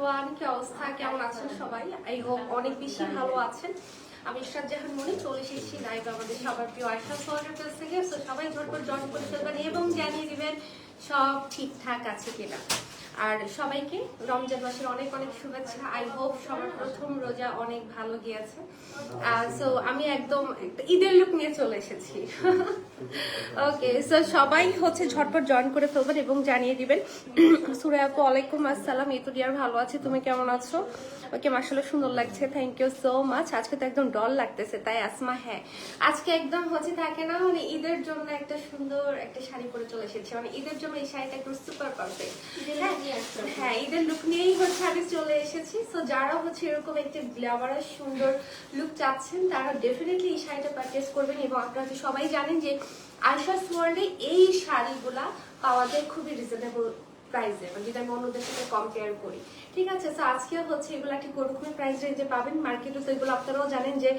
Everyone, কি অবস্থা, কেমন আছেন সবাই? আই হোপ অনেক বেশি ভালো আছেন। আমি ইশরাত জাহান মনি চলে এসেছি লাইভে আমাদের সবার প্রিয় আয়শা সোয়াটার কাছ থেকে। সো সবাই ঝটপট জয়েন করে ফেলবেন এবং জানিয়ে দিবেন সব ঠিকঠাক আছে কিনা। আর সবাইকে রমজান মাসের অনেক অনেক শুভেচ্ছা। আই হোপ সবার প্রথম রোজা অনেক ভালো গিয়েছে। সো আমি একদম ঈদের লুক নিয়ে চলে এসেছি। ওকে, সো সবাই হচ্ছে ঝটপট জয়েন করে ফেলবেন এবং জানিয়ে দিবেন। সুরা আপু ওয়ালাইকুম আসসালাম, এই তো ডিয়ার ভালো আছে, তুমি কেমন আছো? ওকে, মাশাআল্লাহ সুন্দর লাগছে, থ্যাংক ইউ সো মাচ। আজকে তো একদম ডল লাগতেছে, তাই আসমা হ্যাঁ আজকে একদম হচ্ছে থাকে না মানে ঈদের জন্য একটা সুন্দর একটা শাড়ি পরে চলে এসেছি, মানে ঈদের জন্য এই শাড়িটা একদম সুপার পারফেক্ট। হ্যাঁ, ঈদের লুক নিয়েই হচ্ছে আমি চলে এসেছি। সো যারা হচ্ছে এরকম একটা গ্ল্যামারাস সুন্দর লুক চাচ্ছেন তারা ডেফিনেটলি এই শাড়িটা পারচেস করবেন। এবং আপনারা তো সবাই জানেন যে আয়শাস ওয়ার্ল্ডে এই শাড়িগুলা পাওয়া যায় খুবই রিজনেবল প্রাইসে, মানে যেটা আমি অন্যদের সাথে কম্পেয়ার করি। ঠিক আছে, সো আজকে হচ্ছে এগুলো ঠিক ওরকমই প্রাইস রেঞ্জে পাবেন মার্কেটে। তো এগুলো আপনারাও জানেন যে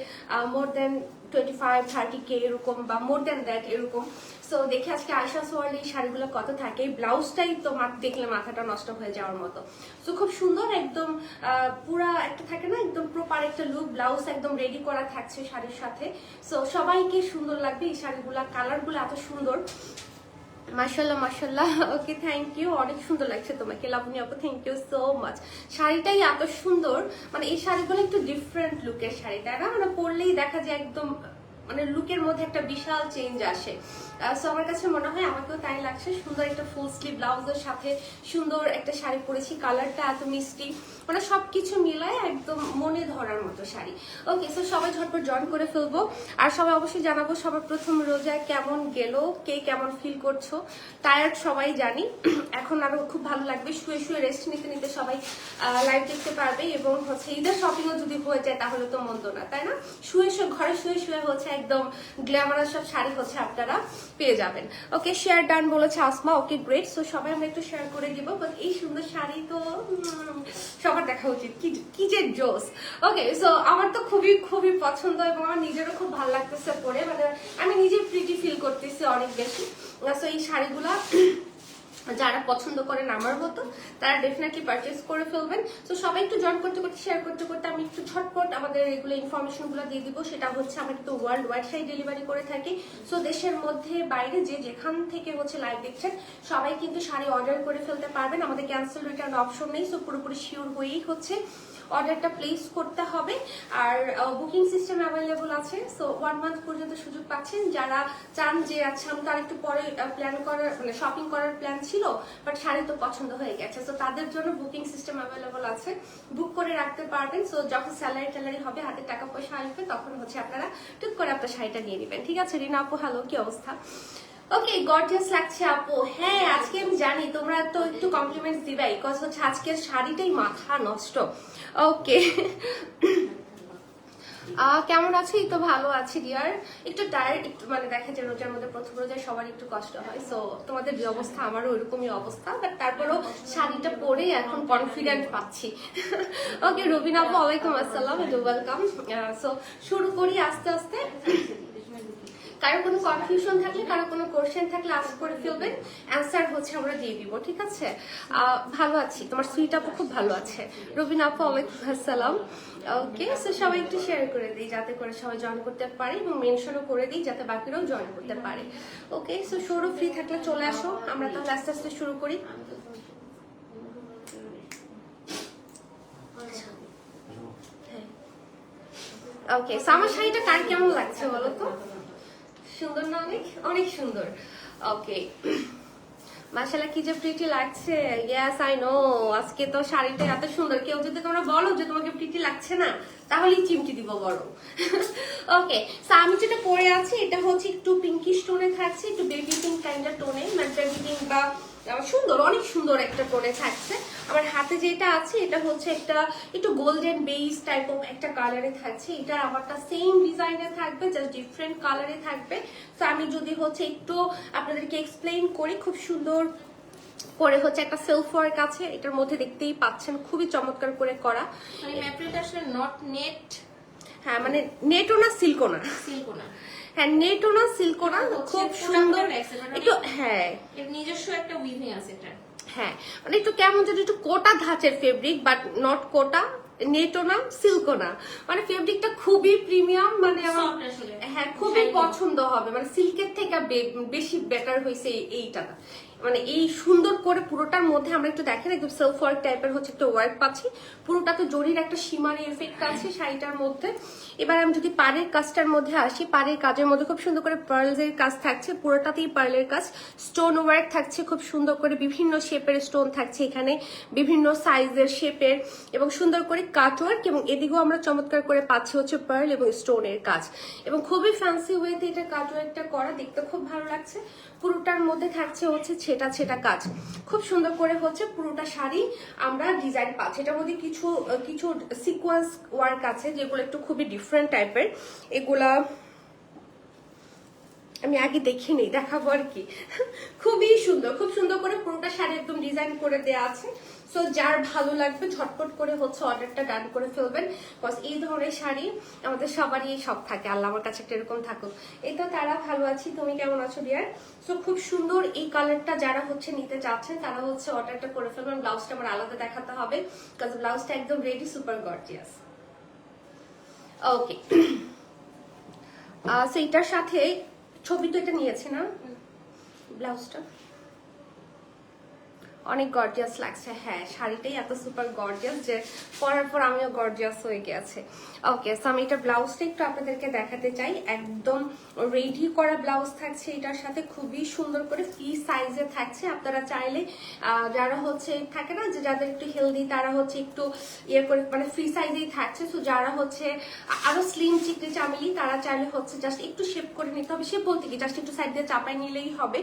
মোর দেন 25-30K এরকম বা মোর দেন দ্যাট এরকম। সো দেখে আজকে আয়শাস ওয়ার্ল্ড এই শাড়িগুলো কত থাকে। ব্লাউজটাই তো দেখলে মাথাটা নষ্ট হয়ে যাওয়ার মতো। সো খুব সুন্দর একদম পুরা একটা থাকে না একদম প্রপার একটা লুক, ব্লাউজ একদম রেডি করা থাকছে শাড়ির সাথে। সো সবাইকে সুন্দর লাগবে এই শাড়িগুলা, কালারগুলো এত সুন্দর, মাশাআল্লাহ মাশাআল্লাহ। ওকে, থ্যাংক ইউ, অনেক সুন্দর লাগছে তোমাকে লাবণী আপু, থ্যাংক ইউ সো মাচ। শাড়িটাই এত সুন্দর, মানে এই শাড়িগুলো একটু ডিফারেন্ট লুকের শাড়ি, তাই না? মানে পরলেই দেখা যায় একদম মানে লুকের মধ্যে একটা বিশাল চেঞ্জ আসে। সো আমার কাছে মনে হয় আমাকেও তাই লাগছে। সুন্দর একটা ফুল স্লিভ ব্লাউজের সাথে সুন্দর একটা শাড়ি পরেছি, কালারটা এত মিষ্টি, মানে সবকিছু মিলায় একদম মনে ধরার মতো শাড়ি। ওকে, সো সবাই ঝটপট জয়েন করে ফেলবো। আর সবাই অবশ্যই জানাবো সবার প্রথম রোজায় কেমন গেল, কে কেমন ফিল করছো। টায়ার্ড সবাই জানি, এখন আরো খুব ভালো লাগবে, শুয়ে শুয়ে রেস্ট নিতে নিতে সবাই লাইভ দেখতে পারবে। এবং হচ্ছে ঈদের শপিংও যদি হয়ে যায় তাহলে তো মন্দ না, তাই না? শুয়ে শুয়ে ঘরে শুয়ে শুয়ে হচ্ছে একদম গ্ল্যামারাস সব শাড়ি হচ্ছে আপনারা পেয়ে যাবেন। ওকে, শেয়ার ডান বলেছে আসমা। ওকে, গ্রেট। সো সবাই আমরা একটু শেয়ার করে দিব। বাট এই সুন্দর শাড়ি তো সবার দেখা উচিত, কি যে জোস। ওকে, সো আমার তো খুবই খুবই পছন্দ এবং আমার নিজেরও খুব ভালো লাগতেছে পরে, মানে আমি নিজে প্রিটি ফিল করতেছি অনেক বেশি। সো এই শাড়িগুলা যারা পছন্দ করেন আমার মতো তারা ডেফিনেটলি পারচেস করে ফেলবেন। তো সবাই একটু জয়েন করতে করতে শেয়ার করতে করতে আমি একটু ঝটপট আমাদের এগুলো ইনফরমেশনগুলো দিয়ে দিব। সেটা হচ্ছে আমরা কিন্তু ওয়ার্ল্ড ওয়াইড শাড়ি ডেলিভারি করে থাকি। সো দেশের মধ্যে বাইরে যে যেখান থেকে হচ্ছে লাইভ দেখছেন সবাই কিন্তু শাড়ি অর্ডার করে ফেলতে পারবেন। আমাদের ক্যান্সেল রিটার্ন অপশন নেই। সো পুরোপুরি শিওর হয়েই হচ্ছে অর্ডারটা প্লেস করতে হবে। আর বুকিং সিস্টেম অ্যাভেলেবল আছে। সো 1 মান্থ পর্যন্ত সুযোগ পাচ্ছেন। যারা চান যে আচ্ছা আমি তো আরেকটু পরে প্ল্যান করার মানে শপিং করার প্ল্যান ছিল বাট শাড়ি তো পছন্দ হয়ে গেছে, সো তাদের জন্য বুকিং সিস্টেম অ্যাভেলেবল আছে, বুক করে রাখতে পারবেন। সো যখন স্যালারি হবে, হাতে টাকা পয়সা আসবে, তখন হচ্ছে আপনারা টুক করে আপনার শাড়িটা নিয়ে নেবেন। ঠিক আছে রিনা আপু, হ্যালো, কি অবস্থা? ওকে, গর্জিয়াস লাগছে আপু। হ্যাঁ, আজকে আমি জানি তোমরা তো একটু কমপ্লিমেন্টস দিবাই, বিকজ হচ্ছে আজকের শাড়িটাই মাথা নষ্ট। ওকে, কেমন আছো? এই তো ভালো আছি ডিয়ার, একটু টায়ার্ড, একটু মানে দেখা যায় রোজার মধ্যে প্রথম রোজায় সবার একটু কষ্ট হয়। সো তোমাদের যে অবস্থা আমারও ওইরকমই অবস্থা, বাট তারপরেও শাড়িটা পরে এখন কনফিডেন্ট পাচ্ছি। ওকে, রবিনা আপু ওয়ালাইকুম আসসালাম, ওয়েলকাম। সো শুরু করি আস্তে আস্তে। কারো কোনো কনফিউশন থাকলে, কারো কোনো কোশ্চেন থাকলে আস্ক করে ফেলবেন, অ্যান্সার হচ্ছে আমরা দিয়ে দিব। ঠিক আছে, ভালো আছি, তোমার সুইট আপু খুব ভালো আছে। রবিনা আপু ওয়ালাইকুম আসসালাম। ওকে, সো সবাই একটু শেয়ার করে দিই যাতে করে সবাই জয়েন করতে পারে এবং মেনশনও করে দিই যাতে বাকিরাও জয়েন করতে পারে। ওকে, সো শুরু ফ্রি থাকলে চলে আসো, আমরা তাহলে আস্তে আস্তে শুরু করি। ওকে, সো আমার শাড়িটা কার কেমন লাগছে বলো তো? সুন্দর না? অনেক অনেক সুন্দর। ওকে, মাশাআল্লাহ, কি যে প্রিটি লাগছে। ইয়েস আই নো, আজকে তো শাড়িটা এত সুন্দর। কেউ যদি তোমরা বলো যে তোমাকে প্রিটি লাগছে না তাহলেই চিমটি দিব বড়। ওকে, সো আমি যেটা পরে আছি এটা হচ্ছে একটু পিঙ্কিশ টোনে থাকছে, একটু বেবি পিঙ্ক কাইন্ডের টোনে, মানে বেবি পিঙ্ক বা সুন্দর, অনেক সুন্দর একটা টোনে থাকছে। আমার হাতে যেটা আছে এটা হচ্ছে একটা একটু গোল্ডেন বেস টাইপ অফ একটা কালারে থাকছে। এটা আমারটা সেম ডিজাইনে থাকবে, জাস্ট ডিফারেন্ট কালারে থাকবে। তো আমি যদি হচ্ছে একটু আপনাদেরকে এক্সপ্লেইন করি, খুব সুন্দর করে হচ্ছে একটা সেলফ ওয়ার্ক আছে, এটার মধ্যে দেখতেই পাচ্ছেন খুবই চমৎকার করে করা। মানে ম্যাটেরিয়ালটা আসলে নট নেট, হ্যাঁ মানে নেটও না সিল্কও না, হ্যাঁ নেটও না সিল্কও না, খুব সুন্দর একটু। হ্যাঁ, এর নিজস্ব একটা উইভিং আছে এটা। হ্যাঁ মানে একটু কেমন যদি একটু কোটা ধাঁচের ফেব্রিক, বাট নট কোটা, নেটও না, সিল্কও না, মানে ফেব্রিকটা খুবই প্রিমিয়াম, মানে আমার Soft আসলে। হ্যাঁ খুবই পছন্দ হবে, মানে সিল্কের থেকে বেশি বেটার হয়েছে এইটা, মানে এই সুন্দর করে পুরোটার মধ্যে আমরা একটু দেখেন একদম সেলফ ওয়ার্ক টাইপের হচ্ছে একটা ওয়ার্ক পাচ্ছি, পুরোটাতে জরির একটা সীমারি এফেক্ট আছে শাড়িটার মধ্যে। এবার আমি যদি পাড়ের কাজটার মধ্যে আসি, পাড়ের কাজের মধ্যে খুব সুন্দর করে পার্লস এর কাজ থাকছে, পুরোটাতেই পার্লের কাজ, স্টোন ওয়ার্ক থাকছে খুব সুন্দর করে, বিভিন্ন শেপের স্টোন থাকছে এখানে, বিভিন্ন সাইজের শেপের, এবং সুন্দর করে কাট ওয়ার্ক, এবং এদিকেও আমরা চমৎকার করে পাচ্ছি হচ্ছে পার্ল এবং স্টোনের কাজ, এবং খুবই ফ্যান্সি ওয়েতে এটা কাট ওয়ার্কটা করা, দেখতে খুব ভালো লাগছে। পুরোটার মধ্যে থাকছে হচ্ছে ছেটা ছেটা কাজ, খুব সুন্দর করে হচ্ছে পুরোটা শাড়ি আমরা ডিজাইন পাচ্ছি। এটার মধ্যে কিছু কিছু সিকোয়েন্স ওয়ার্ক আছে যেগুলো একটু খুবই ডিফারেন্ট টাইপের, এগুলা আমি আগে দেখিনি, দেখাবো আর কি। খুবই সুন্দর, খুব সুন্দর করে পুরোটা শাড়ি একদম ডিজাইন করে দেওয়া আছে। সো যার ভালো লাগবে ঝটপট করে হচ্ছে অর্ডারটা ডান করে ফেলবেন, বিকজ এই ধরনের শাড়ি আমাদের সবারই সব থাকে, আল্লাহ আমার কাছে একটা এরকম থাকুক। এটা তারা ভালো আছি, তুমি কেমন আছো ডিয়ার? সো খুব সুন্দর এই কালারটা যারা হচ্ছে নিতে চাচ্ছেন তারা হচ্ছে অর্ডারটা করে ফেলবেন। ব্লাউজটা আমার আলাদা দেখাতে হবে, বিকজ ব্লাউজটা একদম রেডি, সুপার গর্জিয়াস। ওকে, সো এটার সাথে ছবি তো এটা নিয়েছে না, ব্লাউজটা অনেক গর্জিয়াস লাগছে। হ্যাঁ শাড়িটাই এত সুপার গর্জিয়াস যে পরার পর আমিও গর্জিয়াস হয়ে গেছে। ওকে, সো আমি এটা ব্লাউজটা একটু আপনাদেরকে দেখাতে চাই, একদম রেডি করা ব্লাউজ থাকছে এটার সাথে, খুবই সুন্দর করে ফ্রি সাইজে থাকছে। আপনারা চাইলে যারা হচ্ছে থাকে না যে যাদের একটু হেলদি তারা হচ্ছে একটু ইয়ে করে মানে ফ্রি সাইজেই থাকছে, সো যারা হচ্ছে আরো স্লিম চিকনি চামিলি তারা চাইলে হচ্ছে জাস্ট একটু শেপ করে নিতে হবে, শেপ বলতে কি জাস্ট একটু সাইড দিয়ে চাপাই নিলেই হবে।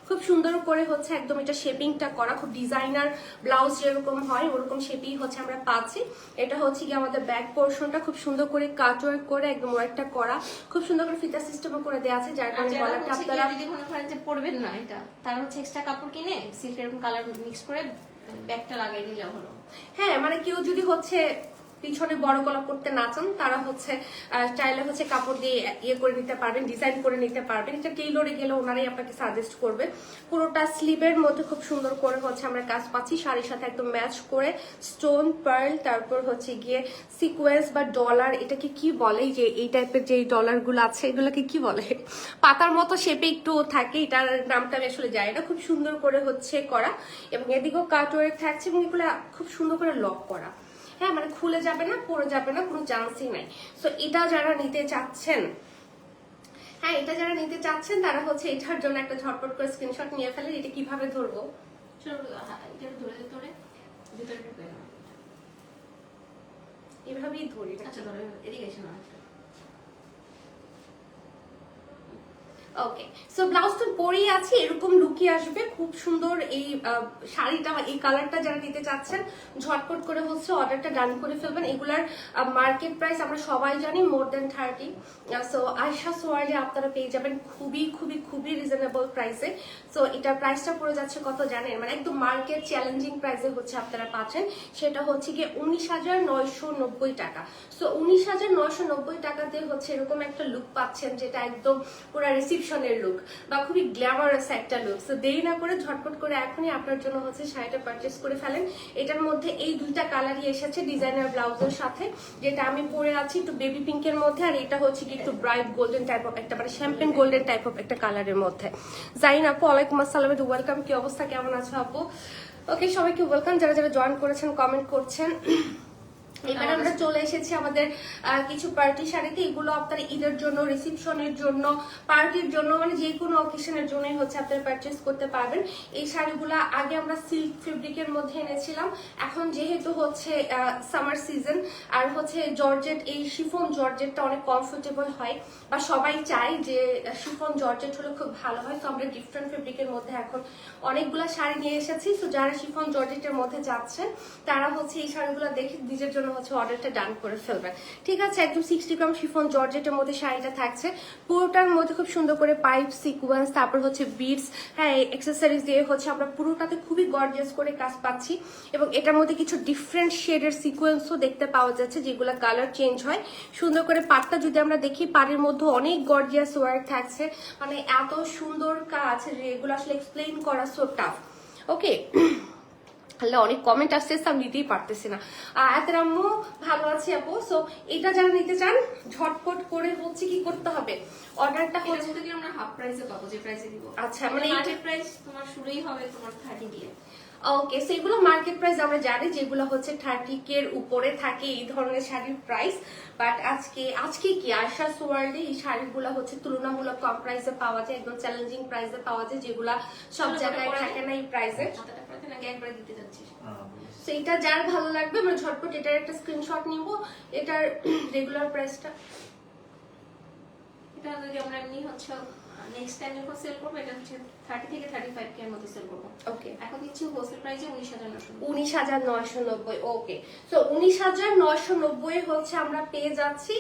খুব সুন্দর করে হচ্ছে একদম এটা শেপিংটা করা, খুব ডিজাইনার ব্লাউজ যেরকম হয় ওরকম শেপই হচ্ছে আমরা পাচ্ছি। এটা হচ্ছে কি আমাদের ব্যাক পোর্শনটা খুব সুন্দর করে কাট ওয়ার্ক করে একদম ওয়ার্কটা করা, খুব সুন্দর করে ফিতা সিস্টেমও করে দেওয়া আছে, যার কারণে গলাটা আপনারা যদি মনে করেন যে পরবেন না এটা, তাহলে হচ্ছে এক্সট্রা কাপড় কিনে সিল্ক এরকম কালার মিক্স করে ব্যাগটা লাগিয়ে দিলে হলো। হ্যাঁ মানে কেউ যদি হচ্ছে পিছনে বড় গলা করতে না চান তারা হচ্ছে চাইলে হচ্ছে কাপড় দিয়ে ইয়ে করে নিতে পারবেন, ডিজাইন করে নিতে পারবেন। এটা টেইলরে গেলে ওনারাই আপনাকে সাজেস্ট করবে। পুরোটা স্লিভের মধ্যে খুব সুন্দর করে হচ্ছে আমরা কাজ পাচ্ছি, শাড়ির সাথে একদম ম্যাচ করে স্টোন পার্ল, তারপর হচ্ছে গিয়ে সিকোয়েন্স বা ডলার, এটাকে কি বলে যে এই টাইপের যে ডলার গুলো আছে এগুলোকে কি বলে, পাতার মতো শেপে একটু থাকে, এটার নামটা আমি আসলে যাই না। খুব সুন্দর করে হচ্ছে করা, এবং এদিকেও কাট ওয়ার্ক থাকছে, এবং এগুলো খুব সুন্দর করে লক করা। হ্যাঁ মানে খুলে যাবে না, পড়ে যাবে না, কোনো চান্সই নাই। সো এটা যারা নিতে চাচ্ছেন, হ্যাঁ এটা যারা নিতে চাচ্ছেন তারা হচ্ছে এটার জন্য একটা ঝটপট করে স্ক্রিনশট নিয়ে ফেলেন। এটা কিভাবে ধরবো, এভাবেই ধরি। আচ্ছা ধরো এদিকে এসে না। ওকে, সো ব্লাউজটা পরেই আছে, এরকম লুকিয়ে আসবে, খুব সুন্দর এই শাড়িটা, এই কালারটা যারা নিতে চাচ্ছেন ঝটপট করে হচ্ছে অর্ডারটা ডান করে ফেলবেন। এগুলার মার্কেট প্রাইস আমরা সবাই জানি মোর দেন 30, সো আয়শা সোয়ার্ডে আপনারা পেয়ে যাবেন খুবই খুবই খুবই রিজনেবল প্রাইসে। সো এটার প্রাইসটা পড়ে যাচ্ছে কত জানেন, মানে একদম মার্কেট চ্যালেঞ্জিং প্রাইসে হচ্ছে আপনারা পাচ্ছেন, সেটা হচ্ছে গিয়ে 19,990 টাকা। সো 19,990 টাকাতে হচ্ছে এরকম একটা লুক পাচ্ছেন, যেটা একদম পুরো রিসিপশনের লুক বা খুবই গ্ল্যামারাস একটা লুক। সো দেরি না করে ঝটপট করে এখনই আপনার জন্য হচ্ছে শাড়িটা পারচেস করে ফেলেন। এটার মধ্যে এই দুইটা কালারই এসেছে ডিজাইনার ব্লাউজের সাথে, যেটা আমি পরে আছি একটু বেবি পিঙ্কের মধ্যে, আর এটা হচ্ছে কি একটু ব্রাইট গোল্ডেন টাইপ অফ একটা মানে শ্যাম্পেন গোল্ডেন টাইপ অফ একটা কালারের মধ্যে। জাইন আপু ওয়ালাইকুম আসসালাম, ওয়েলকাম, কি অবস্থা, কেমন আছো আপু? ওকে, সবাইকে ওয়েলকাম, যারা যারা জয়েন করেছেন কমেন্ট করছেন। এবার আমরা চলে এসেছি আমাদের কিছু পার্টি শাড়িতে, এগুলো আপনার ঈদের জন্য, রিসেপশনের জন্য, পার্টির জন্য, মানে যে কোনো অকেশনের জন্যই হচ্ছে আপনারা পারচেস করতে পারবেন। এই শাড়িগুলো আগে আমরা সিল্ক ফেব্রিকের মধ্যে এনেছিলাম, এখন যেহেতু হচ্ছে সামার সিজন আর হচ্ছে জর্জেট, এই শিফন জর্জেটটা অনেক কমফোর্টেবল হয় বা সবাই চায় যে শিফন জর্জেট হলে খুব ভালো হয়, তো আমরা ডিফারেন্ট ফেব্রিকের মধ্যে এখন অনেকগুলো শাড়ি নিয়ে এসেছি। তো যারা শিফন জর্জেটের মধ্যে যাচ্ছেন তারা হচ্ছে এই শাড়িগুলো দেখে নিজের জন্য হচ্ছে অর্ডারটা ডান করে ফেলবেন, ঠিক আছে? একদম 60 গ্রাম শিফন জর্জেটের মধ্যে শাড়িটা থাকছে, পুরোটার মধ্যে খুব সুন্দর করে পাইপ সিকোয়েন্স, তারপর হচ্ছে বিডস, হ্যাঁ এক্সেসরিজ দিয়ে হচ্ছে আমরা পুরোটাতে খুবই গর্জিয়াস করে কাজ পাচ্ছি, এবং এটার মধ্যে কিছু ডিফারেন্ট শেডের সিকোয়েন্সও দেখতে পাওয়া যাচ্ছে যেগুলো কালার চেঞ্জ হয়। সুন্দর করে পাটটা যদি আমরা দেখি, পাড়ের মধ্যে অনেক গর্জিয়াস ওয়ার্ক থাকছে, মানে এত সুন্দর কাজ যে এগুলো আসলে এক্সপ্লেইন করা সো টাফ। ওকে, আল্লাহ অনেক কমেন্ট আসছে, আমি নিতেই পারতেছি না। আয়াতের আম্মু ভালো আছি আপু। সো এটা যারা নিতে চান ঝটপট করে হচ্ছে কি করতে হবে, অর্ডারটা হচ্ছে যদি আমরা হাফ প্রাইসে পাবো, যে প্রাইসে দিব। আচ্ছা মানে মার্কেট প্রাইস তোমার শুরুই হবে তোমার 30 দিয়ে। ওকে, সেগুলো মার্কেট প্রাইস আমরা জানি, যেগুলো হচ্ছে 30K এর উপরে থাকে এই ধরনের শাড়ির প্রাইস। বাট আজকে কি আয়শাস ওয়ার্ল্ডে এই শাড়িগুলো হচ্ছে তুলনামূলক কম প্রাইসে পাওয়া যায়, একদম চ্যালেঞ্জিং প্রাইসে পাওয়া যায়, যেগুলা সব জায়গায় থাকে না এই প্রাইসে। নাকি একবার দিতে যাচ্ছি। তো এটা যার ভালো লাগবে আমরা ঝটপট এটার একটা স্ক্রিনশট নিব। এটার রেগুলার প্রাইসটা, এটা যদি আমরা এমনি হচ্ছে নেক্সট টাইম যখন সেল করব, এটা হচ্ছে 30 থেকে 35K এর মধ্যে সেল করব। ওকে, এখন দিচ্ছি হোলসেল প্রাইসে 19,990। 19,990। ওকে, তো 19,990 হচ্ছে আমরা পেয়ে যাচ্ছি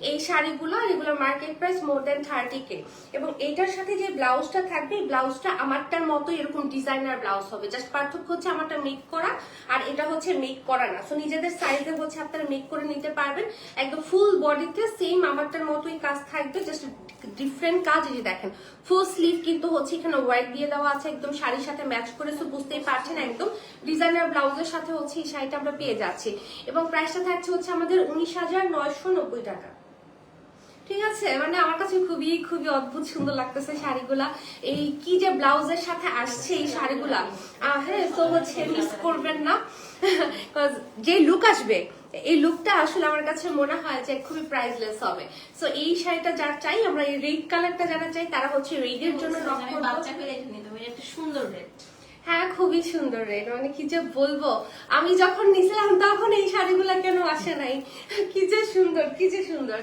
এই শাড়িগুলো। এগুলো মার্কেট প্রাইস মোর দেন 30K। এবং এইটার সাথে যে ব্লাউজটা থাকবে, এই ব্লাউজটা আমারটার মতো এরকম ডিজাইনার ব্লাউজ হবে। জাস্ট পার্থক্য হচ্ছে আমারটা মেক করা আর এটা হচ্ছে মেক করা না। সো নিজেদের সাইজে হচ্ছে আপনারা মেক করে নিতে পারবেন। একদম ফুল বডিতে সেম আমারটার মতোই কাজ থাকবে, জাস্ট ডিফারেন্ট কাজ। এই যে দেখেন ফুল স্লিভ কিন্তু হচ্ছে এখানে হোয়াইট দিয়ে দেওয়া আছে, একদম শাড়ির সাথে ম্যাচ করে। সো বুঝতেই পারছেন একদম ডিজাইনার ব্লাউজের সাথে হচ্ছে এই শাড়িটা আমরা পেয়ে যাচ্ছি। এবং প্রাইসটা থাকছে হচ্ছে আমাদের 19,990 টাকা। ঠিক আছে, মানে আমার কাছে খুবই খুবই অদ্ভুত সুন্দর লাগতেছে শাড়িগুলা। এই কি যে ব্লাউজের সাথে আসছে এই শাড়িগুলা, হ্যাঁ, তো হচ্ছে মিস করবেন না। যে লুক আসবে, এই লুকটা আসলে আমার কাছে মনে হয় যে খুবই প্রাইসলেস হবে। সো এই শাড়িটা যার চাই, আমরা এই রেড কালারটা যারা চাই তারা হচ্ছে রেডের জন্য নক করব। বাচ্চাকে রেড নিতে হবে, একটা সুন্দর রেড। হ্যাঁ, খুবই সুন্দর রেড, মানে কি যে বলবো। আমি যখন নিছিলাম তখন এই শাড়িগুলা কেন আসে নাই, কি যে সুন্দর, কি যে সুন্দর।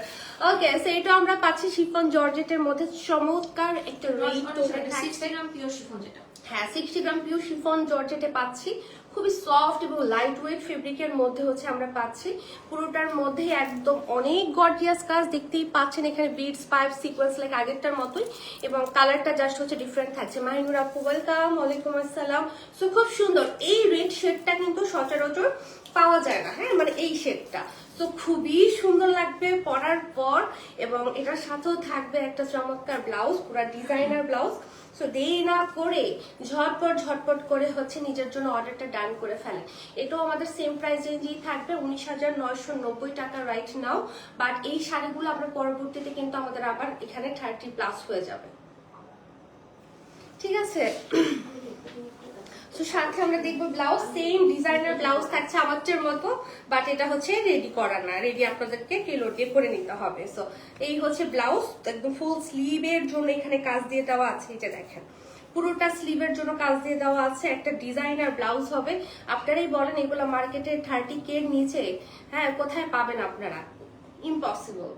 ওকে, সো এটা আমরা পাচ্ছি শিফন জর্জেটের মধ্যে চমৎকার একটা রেড টোনের 60 গ্রাম পিওর শিফন যেটা। হ্যাঁ, 60 গ্রাম পিওর শিফন জর্জেটে পাচ্ছি। খুবই সফট এবং লাইট ওয়েট ফেব্রিকের মধ্যে হচ্ছে আমরা পাচ্ছি। পুরোটার মধ্যে একদম অনেক গর্জিয়াস কাজ দেখতেই পাচ্ছেন। এখানে বিডস, পাইপ, সিকোয়েন্স লাইক আগেরটার মতোই। এবং কালারটা জাস্ট হচ্ছে ডিফারেন্ট থাকছে। মাহিনুর আপু ওয়েলকাম, ওয়ালাইকুম আসসালাম। সো খুব সুন্দর। এই রেড শেডটা কিন্তু সচরাচর পাওয়া যায় না, হ্যাঁ, মানে এই শেডটা। তো খুবই সুন্দর লাগবে পরার পর। এবং এটার সাথেও থাকবে একটা চমৎকার ব্লাউজ, পুরো ডিজাইনার ব্লাউজ। সো দেরি না করে ঝটপট করে হচ্ছে নিজের জন্য অর্ডারটা ডান করে ফেলে। এটাও আমাদের সেম প্রাইস রেঞ্জেই থাকবে, 19,990 টাকা রাইট নাও। বাট এই শাড়িগুলো আমরা পরবর্তীতে কিন্তু আমাদের আবার এখানে 30+ হয়ে যাবে। ঠিক আছে, তো সাথে আমরা দেখবো ব্লাউজ, সেম ডিজাইনার ব্লাউজ থাকছে আমারটার মতো। বাট এটা হচ্ছে রেডি করা না, রেডি আপনাদেরকে টেলর দিয়ে করে নিতে হবে। সো এই হচ্ছে ব্লাউজ, একদম ফুল স্লিভের জন্য এখানে কাজ দিয়ে দেওয়া আছে। এটা দেখেন পুরোটা স্লিভের জন্য কাজ দিয়ে দেওয়া আছে। একটা ডিজাইনার ব্লাউজ হবে। আপনারাই বলেন এগুলো মার্কেটে 30K এর নিচে, হ্যাঁ, কোথায় পাবেন আপনারা? ইম্পসিবল।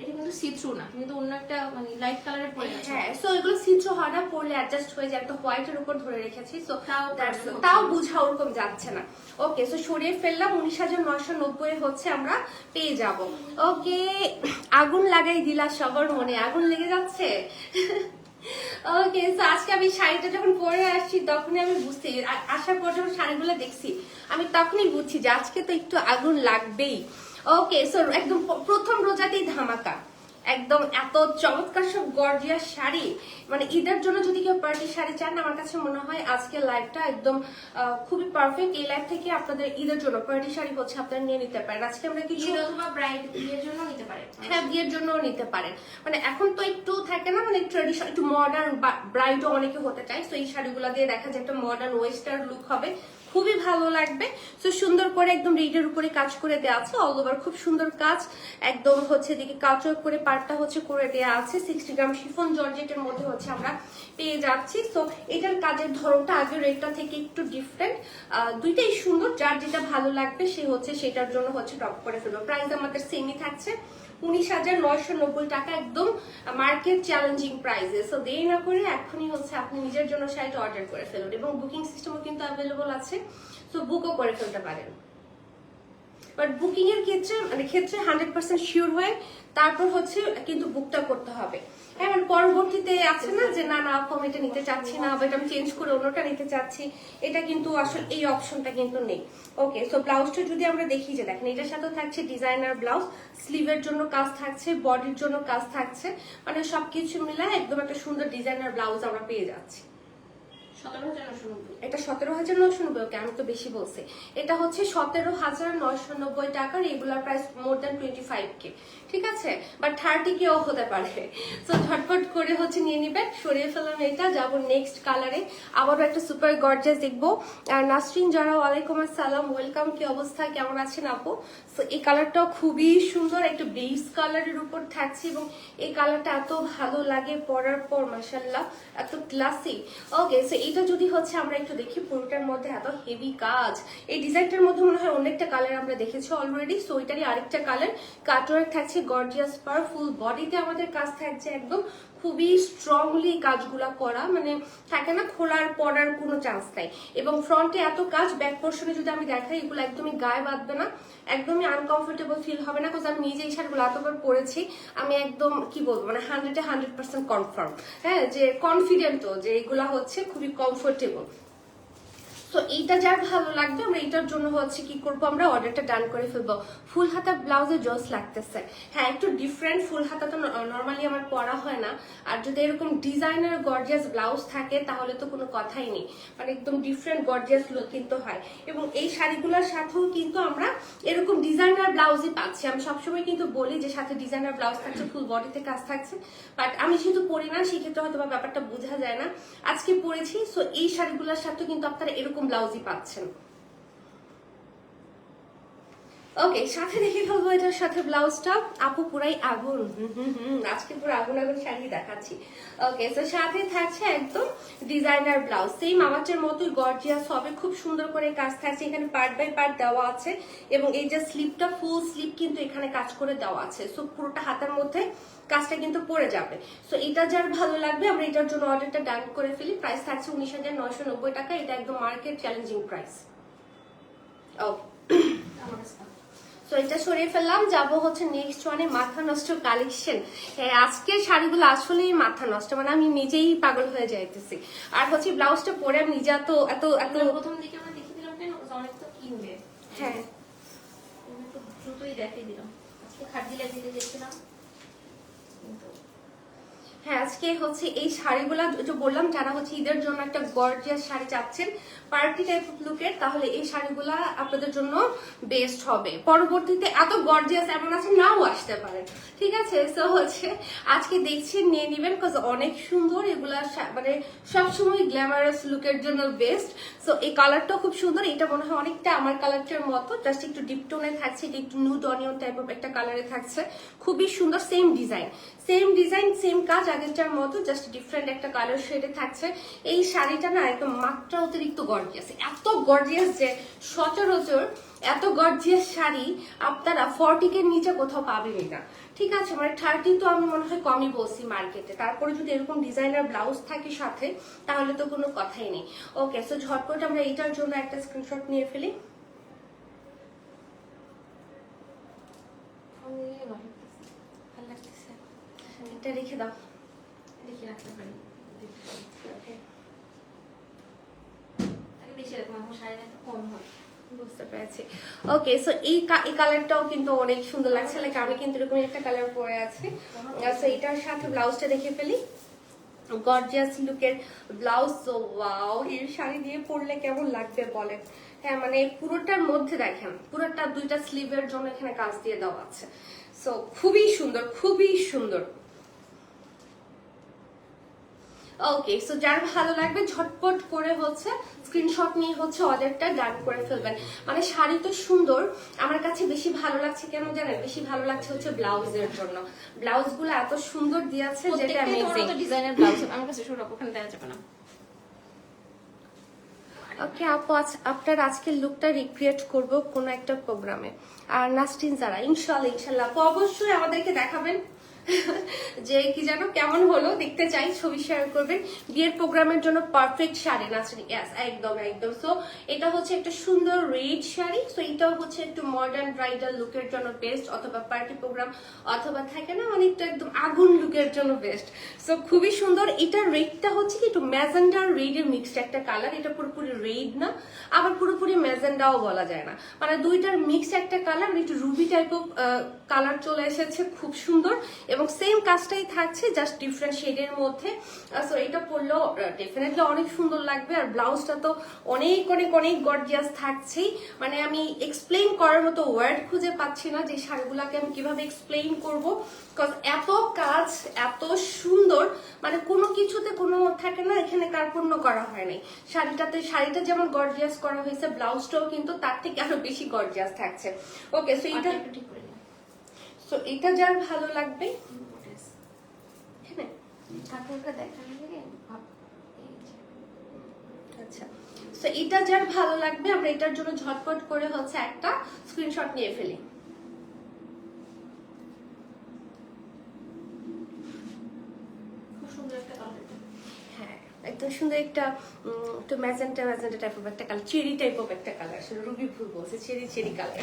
এটা কিন্তু সি থ্রু না, কিন্তু অন্য একটা মানে লাইট কালারের পরে আছে। হ্যাঁ, সো এগুলো সিথ্রু হয় না, পরলে অ্যাডজাস্ট হয়ে যায়। একটা হোয়াইটের উপর ধরে রেখেছি, সো তাও বুঝা ওরকম যাচ্ছে না। ওকে, সো সরিয়ে ফেললাম। 19,990 হচ্ছে আমরা পেয়ে যাব। ওকে, আগুন লাগাই দিলা সবার মনে, আগুন লেগে যাচ্ছে। ওকে, সো আজকে আমি শাড়িটা যখন পরে আসছি তখনই আমি বুঝছি, আসার পর যখন শাড়িগুলো দেখছি আমি তখনই বুঝছি যে আজকে তো একটু আগুন লাগবেই। ওকে, সো একদম প্রথম রোজাতেই ধামাকা, একদম এত চমৎকার সব গর্জিয়াস শাড়ি। মানে ঈদের জন্য যদি কেউ পার্টি শাড়ি চান, আমার কাছে মনে হয় আজকের লাইভটা একদম খুবই পারফেক্ট। এই লাইভ থেকে আপনাদের ঈদের জন্য পার্টি শাড়ি হচ্ছে আপনারা নিয়ে নিতে পারেন। আজকে আমরা কিছু ব্রাইড বিয়ের জন্য নিতে পারেন, হ্যাঁ, বিয়ের জন্য নিতে পারেন। মানে এখন তো একটু থাকে না, মানে ট্রেডিশনাল, একটু মডার্ন ব্রাইডও অনেকে হতে চায়। তো এই শাড়িগুলো দিয়ে দেখা যায় একটা মডার্ন ওয়েস্টার্ন লুক হবে, খুবই ভালো লাগবে। তো সুন্দর করে একদম রেডের উপরে কাজ করে দেওয়া আছে, অল ওভার খুব সুন্দর কাজ। একদম হচ্ছে দিকে কাচর করে পাটটা হচ্ছে করে দেওয়া আছে। 60 গ্রাম শিফন জর্জেটের মধ্যে হচ্ছে আমরা পেয়ে যাচ্ছি। তো এটার কাজের ধরনটা আগের রেটটা থেকে একটু ডিফারেন্ট। দুইটাই সুন্দর, যার যেটা ভালো লাগবে সে হচ্ছে সেটার জন্য হচ্ছে ড্রপ করে ফেলবো। প্রাইস আমাদের সেমই থাকছে, 19,990 টাকা, একদম মার্কেট চ্যালেঞ্জিং প্রাইসে। সো দেরি না করে এখনই হচ্ছে আপনি নিজের জন্য শাড়িটা অর্ডার করে ফেলুন। এবং বুকিং সিস্টেমও কিন্তু অ্যাভেলেবল আছে, সো বুকও করে ফেলতে পারেন। বাট বুকিং এর ক্ষেত্রে 100% শিওর হয়ে তারপর হচ্ছে কিন্তু বুকটা করতে হবে। হ্যাঁ, মানে পরবর্তীতে আছে না যে না আপনি এটা নিতে চাচ্ছি না, বা এটা আমি চেঞ্জ করে অন্যটা নিতে চাচ্ছি, এটা কিন্তু আসলে এই অপশনটা কিন্তু নেই। ওকে, সো ব্লাউজটা যদি আমরা দেখি, যে দেখেন এটার সাথে থাকছে ডিজাইনার ব্লাউজ, স্লিভের জন্য কাজ থাকছে, বডির জন্য কাজ থাকছে, মানে সবকিছু মিলায় একদম একটা সুন্দর ডিজাইনার ব্লাউজ আমরা পেয়ে যাচ্ছি। 17,990। এটা 17,990। ওকে, আমি তো বেশি বলছি। এটা হচ্ছে 17,990 টাকা, regular price more than 25K। ঠিক আছে, বাট 30K ও হতে পারে। তো ঝটপট করে হচ্ছে নিয়ে নিবেন। সরিয়ে ফেলাম এটা, যাবো নেক্সট কালারে। আবারও একটা সুপার গর্জিয়াস দেখবো। আর নাসরিন যারা, ওয়ালাইকুম আসসালাম, ওয়েলকাম। কি অবস্থা, কেমন আছেন আপু? তো এই কালারটাও খুবই সুন্দর, একটা বেস কালারের উপর থাকছে এবং এই কালারটা এত ভালো লাগে পরার পর, মাশাআল্লাহ, এত ক্লাসি। ওকে, সো এটা যদি হচ্ছে আমরা একটু দেখি, পুরোটার মধ্যে এত হেভি কাজ। এই ডিজাইনটার মধ্যে মনে হয় অনেকটা কালার আমরা দেখেছি অলরেডি। সো এটারই আরেকটা কালার, কাটওয়ার্ক থাকছে, গর্জিয়াস পার, ফুল বডিতে আমাদের কাজ থাকছে একদম খুবই স্ট্রংলি কাজগুলা করা, মানে থাকে না খোলার পরার কোনো চান্স নাই। এবং ফ্রন্টে এত কাজ, ব্যাক পোর্শনে যদি আমি দেখাই, এগুলো একদমই গায়ে বাঁধবে না, একদমই আনকমফোর্টেবল ফিল হবে না। বিকজ আমি নিজে এই শাড়িগুলো এতবার পরেছি, আমি একদম কি বলবো, মানে 100% কনফার্ম, হ্যাঁ, যে কনফিডেন্টও যে এগুলা হচ্ছে খুবই কমফোর্টেবল। তো এইটা যার ভালো লাগবে, আমরা এইটার জন্য হচ্ছে কি করবো, আমরা অর্ডারটা ডান করে ফেলবো। ফুল হাতা ব্লাউজে জস লাগতেছে, হ্যাঁ, একটু ডিফারেন্ট। ফুল হাতা তো নর্মালি আমার পরা হয় না, আর যদি এরকম ডিজাইনার গর্জিয়াস ব্লাউজ থাকে তাহলে তো কোনো কথাই নেই, মানে একদম ডিফারেন্ট গর্জিয়াস লুক কিন্তু হয়। এবং এই শাড়িগুলোর সাথেও কিন্তু আমরা এরকম ডিজাইনার ব্লাউজই পাচ্ছি। আমি সবসময় কিন্তু বলি যে সাথে ডিজাইনার ব্লাউজ থাকছে, ফুল বডিতে কাজ থাকছে, বাট আমি যেহেতু পরি না, সেক্ষেত্রে হয়তো বা ব্যাপারটা বোঝা যায় না। আজকে পরেছি, সো এই শাড়িগুলোর সাথে কিন্তু আপনারা এরকম ব্লাউজই পাচ্ছেন। ওকে, সাথে দেখে ফেলবো এটার সাথে ব্লাউজটা। আপু পুরাই আগুন, আজকে পুরো আগুন আগুন শাড়ি দেখাচ্ছি। ওকে, তো সাথে থাকছে একদম ডিজাইনার ব্লাউজ, সেম আমাদের মতোই গর্জিয়াস হবে, খুব সুন্দর করে কাজ থাকছে। এখানে পার্ট বাই পার্ট দেওয়া আছে এবং এই যে স্লিপটা, ফুল স্লিপ কিন্তু এখানে কাজ করে দেওয়া আছে। সো পুরোটা হাতের মধ্যে কাজটা কিন্তু পড়ে যাবে। সো এটা যার ভালো লাগবে, আমরা এটার জন্য অর্ডারটা ডান করে ফেলি। প্রাইস থাকছে 19,990 টাকা। এটা একদম মার্কেট চ্যালেঞ্জিং প্রাইস। ওকে, তো এটা সরিয়ে ফেললাম, যাবো হচ্ছে নেক্সট ওয়ানে, মাথা নষ্ট কালেকশন। আজকের শাড়িগুলো আসলেই মাথা নষ্ট, মানে আমি নিজেই পাগল হয়ে যাইতেছি। আর হচ্ছে ব্লাউজটা পরে আমি নিজে এত এত এত প্রথম দিকে আমরা দেখে দিলাম কেন, অনেক তো কিনবে, হ্যাঁ, একটু দ্রুতই দেখিয়ে দিলাম। আজকে খাটজিলা দিতে গেছিলাম, কিন্তু হ্যাঁ, আজকে হচ্ছে এই শাড়িগুলা যে বললাম, যারা হচ্ছে ঈদের জন্য একটা গর্জিয়াস শাড়ি চাচ্ছেন, পার্টি টাইপ অফ লুকের, তাহলে এই শাড়িগুলা আপনাদের জন্য বেস্ট হবে। পরবর্তীতে এত গর্জিয়াস এমন আছে নাও আসতে পারে, ঠিক আছে। সো হচ্ছে আজকে দেখছেন, নিয়ে নিবেন, বিকজ অনেক সুন্দর এগুলা, মানে সবসময় গ্ল্যামারাস লুকের জন্য বেস্ট। সো এই কালারটাও খুব সুন্দর, এটা মনে হয় অনেকটা আমার কালারটার মতো, জাস্ট একটু ডিপ টোনে থাকছে, এটা একটু নুড অনিয়ন টাইপ অফ একটা কালারে থাকছে, খুবই সুন্দর। সেম ডিজাইন সেম কাজ আগেরটার মতো, জাস্ট ডিফারেন্ট একটা কালার শেডে থাকছে। এই শাড়িটা না একদম মাত্রা অতিরিক্ত গর্জিয়াস, এত গর্জিয়াস যে সচরাচর এত গর্জিয়াস শাড়ি আপনারা 40K নিচে কোথাও পাবেনই না, ঠিক আছে। মানে 30 তো আমি মনে হয় কমই বলছি মার্কেটে, তারপরে যদি এরকম ডিজাইনার ব্লাউজ থাকে সাথে, তাহলে তো কোনো কথাই নেই। ওকে, সো ঝটপট আমরা এইটার জন্য একটা স্ক্রিনশট নিয়ে ফেলি। ভালো লাগতেছে, এটা রেখে দাও, দেখে রাখতে পারি। বেশি এরকম আমার শাড়িটা একটু কম হয়। বুঝতে পেরেছি। ওকে, সো এই কালারটাও কিন্তু অনেক সুন্দর লাগছে, লাইক আমি কিন্তু এরকম একটা কালার পরে আছি। সো এটার সাথে ব্লাউজটা দেখে ফেলি, গর্জিয়াস লুকের ব্লাউজ। সো ওয়াও, এই শাড়ি দিয়ে পরলে কেমন লাগবে বলেন। হ্যাঁ, মানে পুরোটার মধ্যে দেখেন, পুরোটা দুইটা স্লিভের জন্য এখানে কাজ দিয়ে দেওয়া আছে। সো খুবই সুন্দর, খুবই সুন্দর। ওকে, সো যার ভালো লাগবে ঝটপট করে হচ্ছে স্ক্রিনশট নিয়ে হচ্ছে অর্ডারটা ডান করে ফেলবেন। মানে শাড়ি তো সুন্দর, আমার কাছে বেশি ভালো লাগছে কেন জানেন, বেশি ভালো লাগছে হচ্ছে ব্লাউজের জন্য। ব্লাউজগুলো এত সুন্দর দিয়েছে, যেটা অ্যামেজিং। ডিজাইনার ব্লাউজ আমার কাছে শুরু ওখানে দেওয়া যাবে না। ওকে আপু, আপনার আজকের লুকটা রিক্রিয়েট করব কোনো একটা প্রোগ্রামে। আর নাস্টিন যারা, ইনশাল্লাহ আপু অবশ্যই আমাদেরকে দেখাবেন যে কি যেন কেমন হলো, দেখতে চাই, ছবি শেয়ার করবেন। বিয়ের প্রোগ্রামের জন্য পারফেক্ট শাড়ি নাসরিন, ইয়েস, একদম একদম। সো এটা হচ্ছে একটা সুন্দর রেড শাড়ি। সো এটাও হচ্ছে একটু মডার্ন ব্রাইডাল লুকের জন্য বেস্ট, অথবা পার্টি প্রোগ্রাম, অথবা থাকে না অনেকটা একদম আগুন লুকের জন্য বেস্ট। সো খুবই সুন্দর। এটার রেডটা হচ্ছে কি একটু ম্যাজেন্ডা রেডের মিক্সড একটা কালার, এটা পুরোপুরি রেড না, আবার পুরোপুরি ম্যাজেন্ডাও বলা যায় না, মানে দুইটার মিক্সড একটা কালার, একটু রুবি টাইপ অফ কালার চলে এসেছে, খুব সুন্দর। এবং সেম কাজটাই থাকছে জাস্ট ডিফারেন্ট শেডের মধ্যে। সো এটা পরলেও ডেফিনেটলি অনেক সুন্দর লাগবে। আর ব্লাউজটা তো অনেক অনেক অনেক গর্জিয়াস থাকছেই, মানে আমি এক্সপ্লেইন করার মতো ওয়ার্ড খুঁজে পাচ্ছি না যে শাড়িগুলোকে আমি কিভাবে এক্সপ্লেইন করবো, বিকজ এত কাজ এত সুন্দর, মানে কোনো কিছুতে কোনো থাকে না এখানে কার্পণ্য করা হয় নাই। শাড়িটা যেমন গর্জিয়াস করা হয়েছে, ব্লাউজটাও কিন্তু তার থেকে আরো বেশি গর্জিয়াস থাকছে। ওকে, সো এটা ঠিক করে নিও। সো এটা যার ভালো লাগবে এখানে কাপড়টা দেখানো লাগে এই যে। আচ্ছা, সো এটা যার ভালো লাগবে আমরা এটার জন্য ঝটপট করে হচ্ছে একটা স্ক্রিনশট নিয়ে ফেলি। খুব সুন্দর একটা কালার। হ্যাঁ, একদম সুন্দর একটা একটু ম্যাজেন্টা টাইপ অফ একটা কালার, চেরি টাইপ অফ একটা কালার, আসলে রুবি ফুল বলছে, চেরি কালার।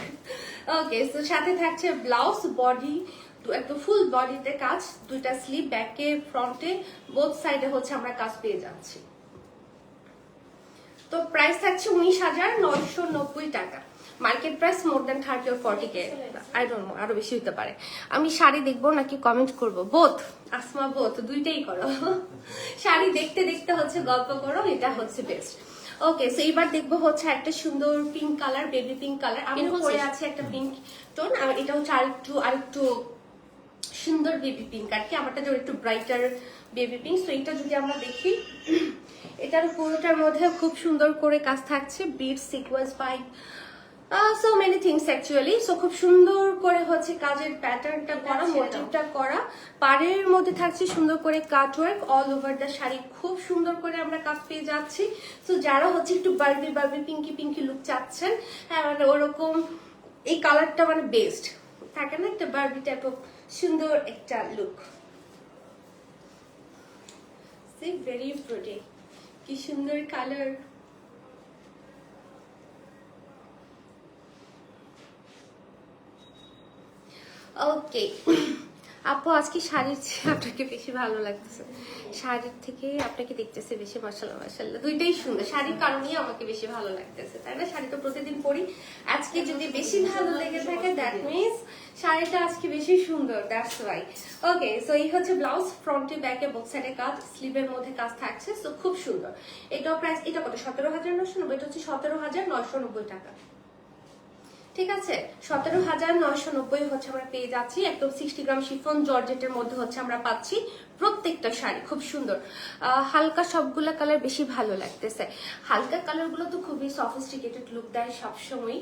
ওকে, সো সাথে থাকছে ব্লাউজ, বডি একদম ফুল বডিতে কাজ, দুইটা স্লিভ, ব্যাকে ফ্রন্টে বোথ সাইডে হচ্ছে আমরা কাজ পেয়ে যাচ্ছি। তো প্রাইস থাকছে 19,990 টাকা। Market price more than 30 or 40K, I don't know, আরো বেশি হতে পারে। আমি শাড়ি দেখবো নাকি কমেন্ট করবো? বোথ আসমা, বোথ, দুইটাই করো। শাড়ি দেখতে দেখতে হচ্ছে গল্প করো, এটা হচ্ছে বেস্ট। ওকে, সো এবার দেখবো হচ্ছে একটা সুন্দর pink colour, baby pink colour. আমি পরে আছে একটা পিঙ্ক টোন, আর এটা হচ্ছে আরেকটু সুন্দর বেবি পিঙ্ক আর কি, আমারটা যে একটু ব্রাইটার বেবি পিঙ্ক। সো এটা যদি আমরা দেখি, এটার পুরোটার মধ্যে খুব সুন্দর করে কাজ থাকছে, bead sequence pipe, so many things actually. So খুব সুন্দর করে হচ্ছে কাজের প্যাটার্নটা করা, মোটিভটা করা, পাড়ের মধ্যে থাকছে সুন্দর করে cutwork all over the sari, খুব সুন্দর করে আমরা কাজ পেয়ে যাচ্ছি। সো যারা হচ্ছে একটু বার্বি পিঙ্কি লুক চাচ্ছেন, হ্যাঁ মানে ওরকম এই কালারটা মানে বেস্ট থাকে না, একটা বার্বি টাইপ অফ সুন্দর একটা লুক। সি ভেরি প্রিটি, কি সুন্দর কালার। ওকে আপু, আজকে শাড়ির চেয়ে আপনাকে বেশি ভালো লাগতেছে, শাড়ির থেকে আপনাকে দেখতেছে বেশি। মাশাআল্লাহ মাশাআল্লাহ, দুইটাই সুন্দর। শাড়ির কারণেই আমাকে বেশি ভালো লাগতেছে, তাই না? শাড়ি তো প্রতিদিন পরি, আজকে যদি বেশি ভালো লেগে থাকে দ্যাট মিনস শাড়িটা আজকে বেশি সুন্দর, দ্যাটস ওয়াই। ওকে, সো এই হচ্ছে ব্লাউজ, ফ্রন্টে ব্যাকে বোথ সাইডে কাজ, স্লিভের মধ্যে কাজ থাকছে, সো খুব সুন্দর। এটাও প্রাইস, এটা কত? 17,990, এটা হচ্ছে 17,990 টাকা। ঠিক আছে, 17,990 হচ্ছে আমরা পেয়ে যাচ্ছি। একদম 60 গ্রাম শিফন জর্জেটের মধ্যে হচ্ছে আমরা পাচ্ছি প্রত্যেকটা শাড়ি, খুব সুন্দর। হালকা সবগুলা কালার বেশি ভালো লাগতেছে। হালকা কালার গুলো তো খুবই সফিস্টিকেটেড লুক দেয় সবসময়,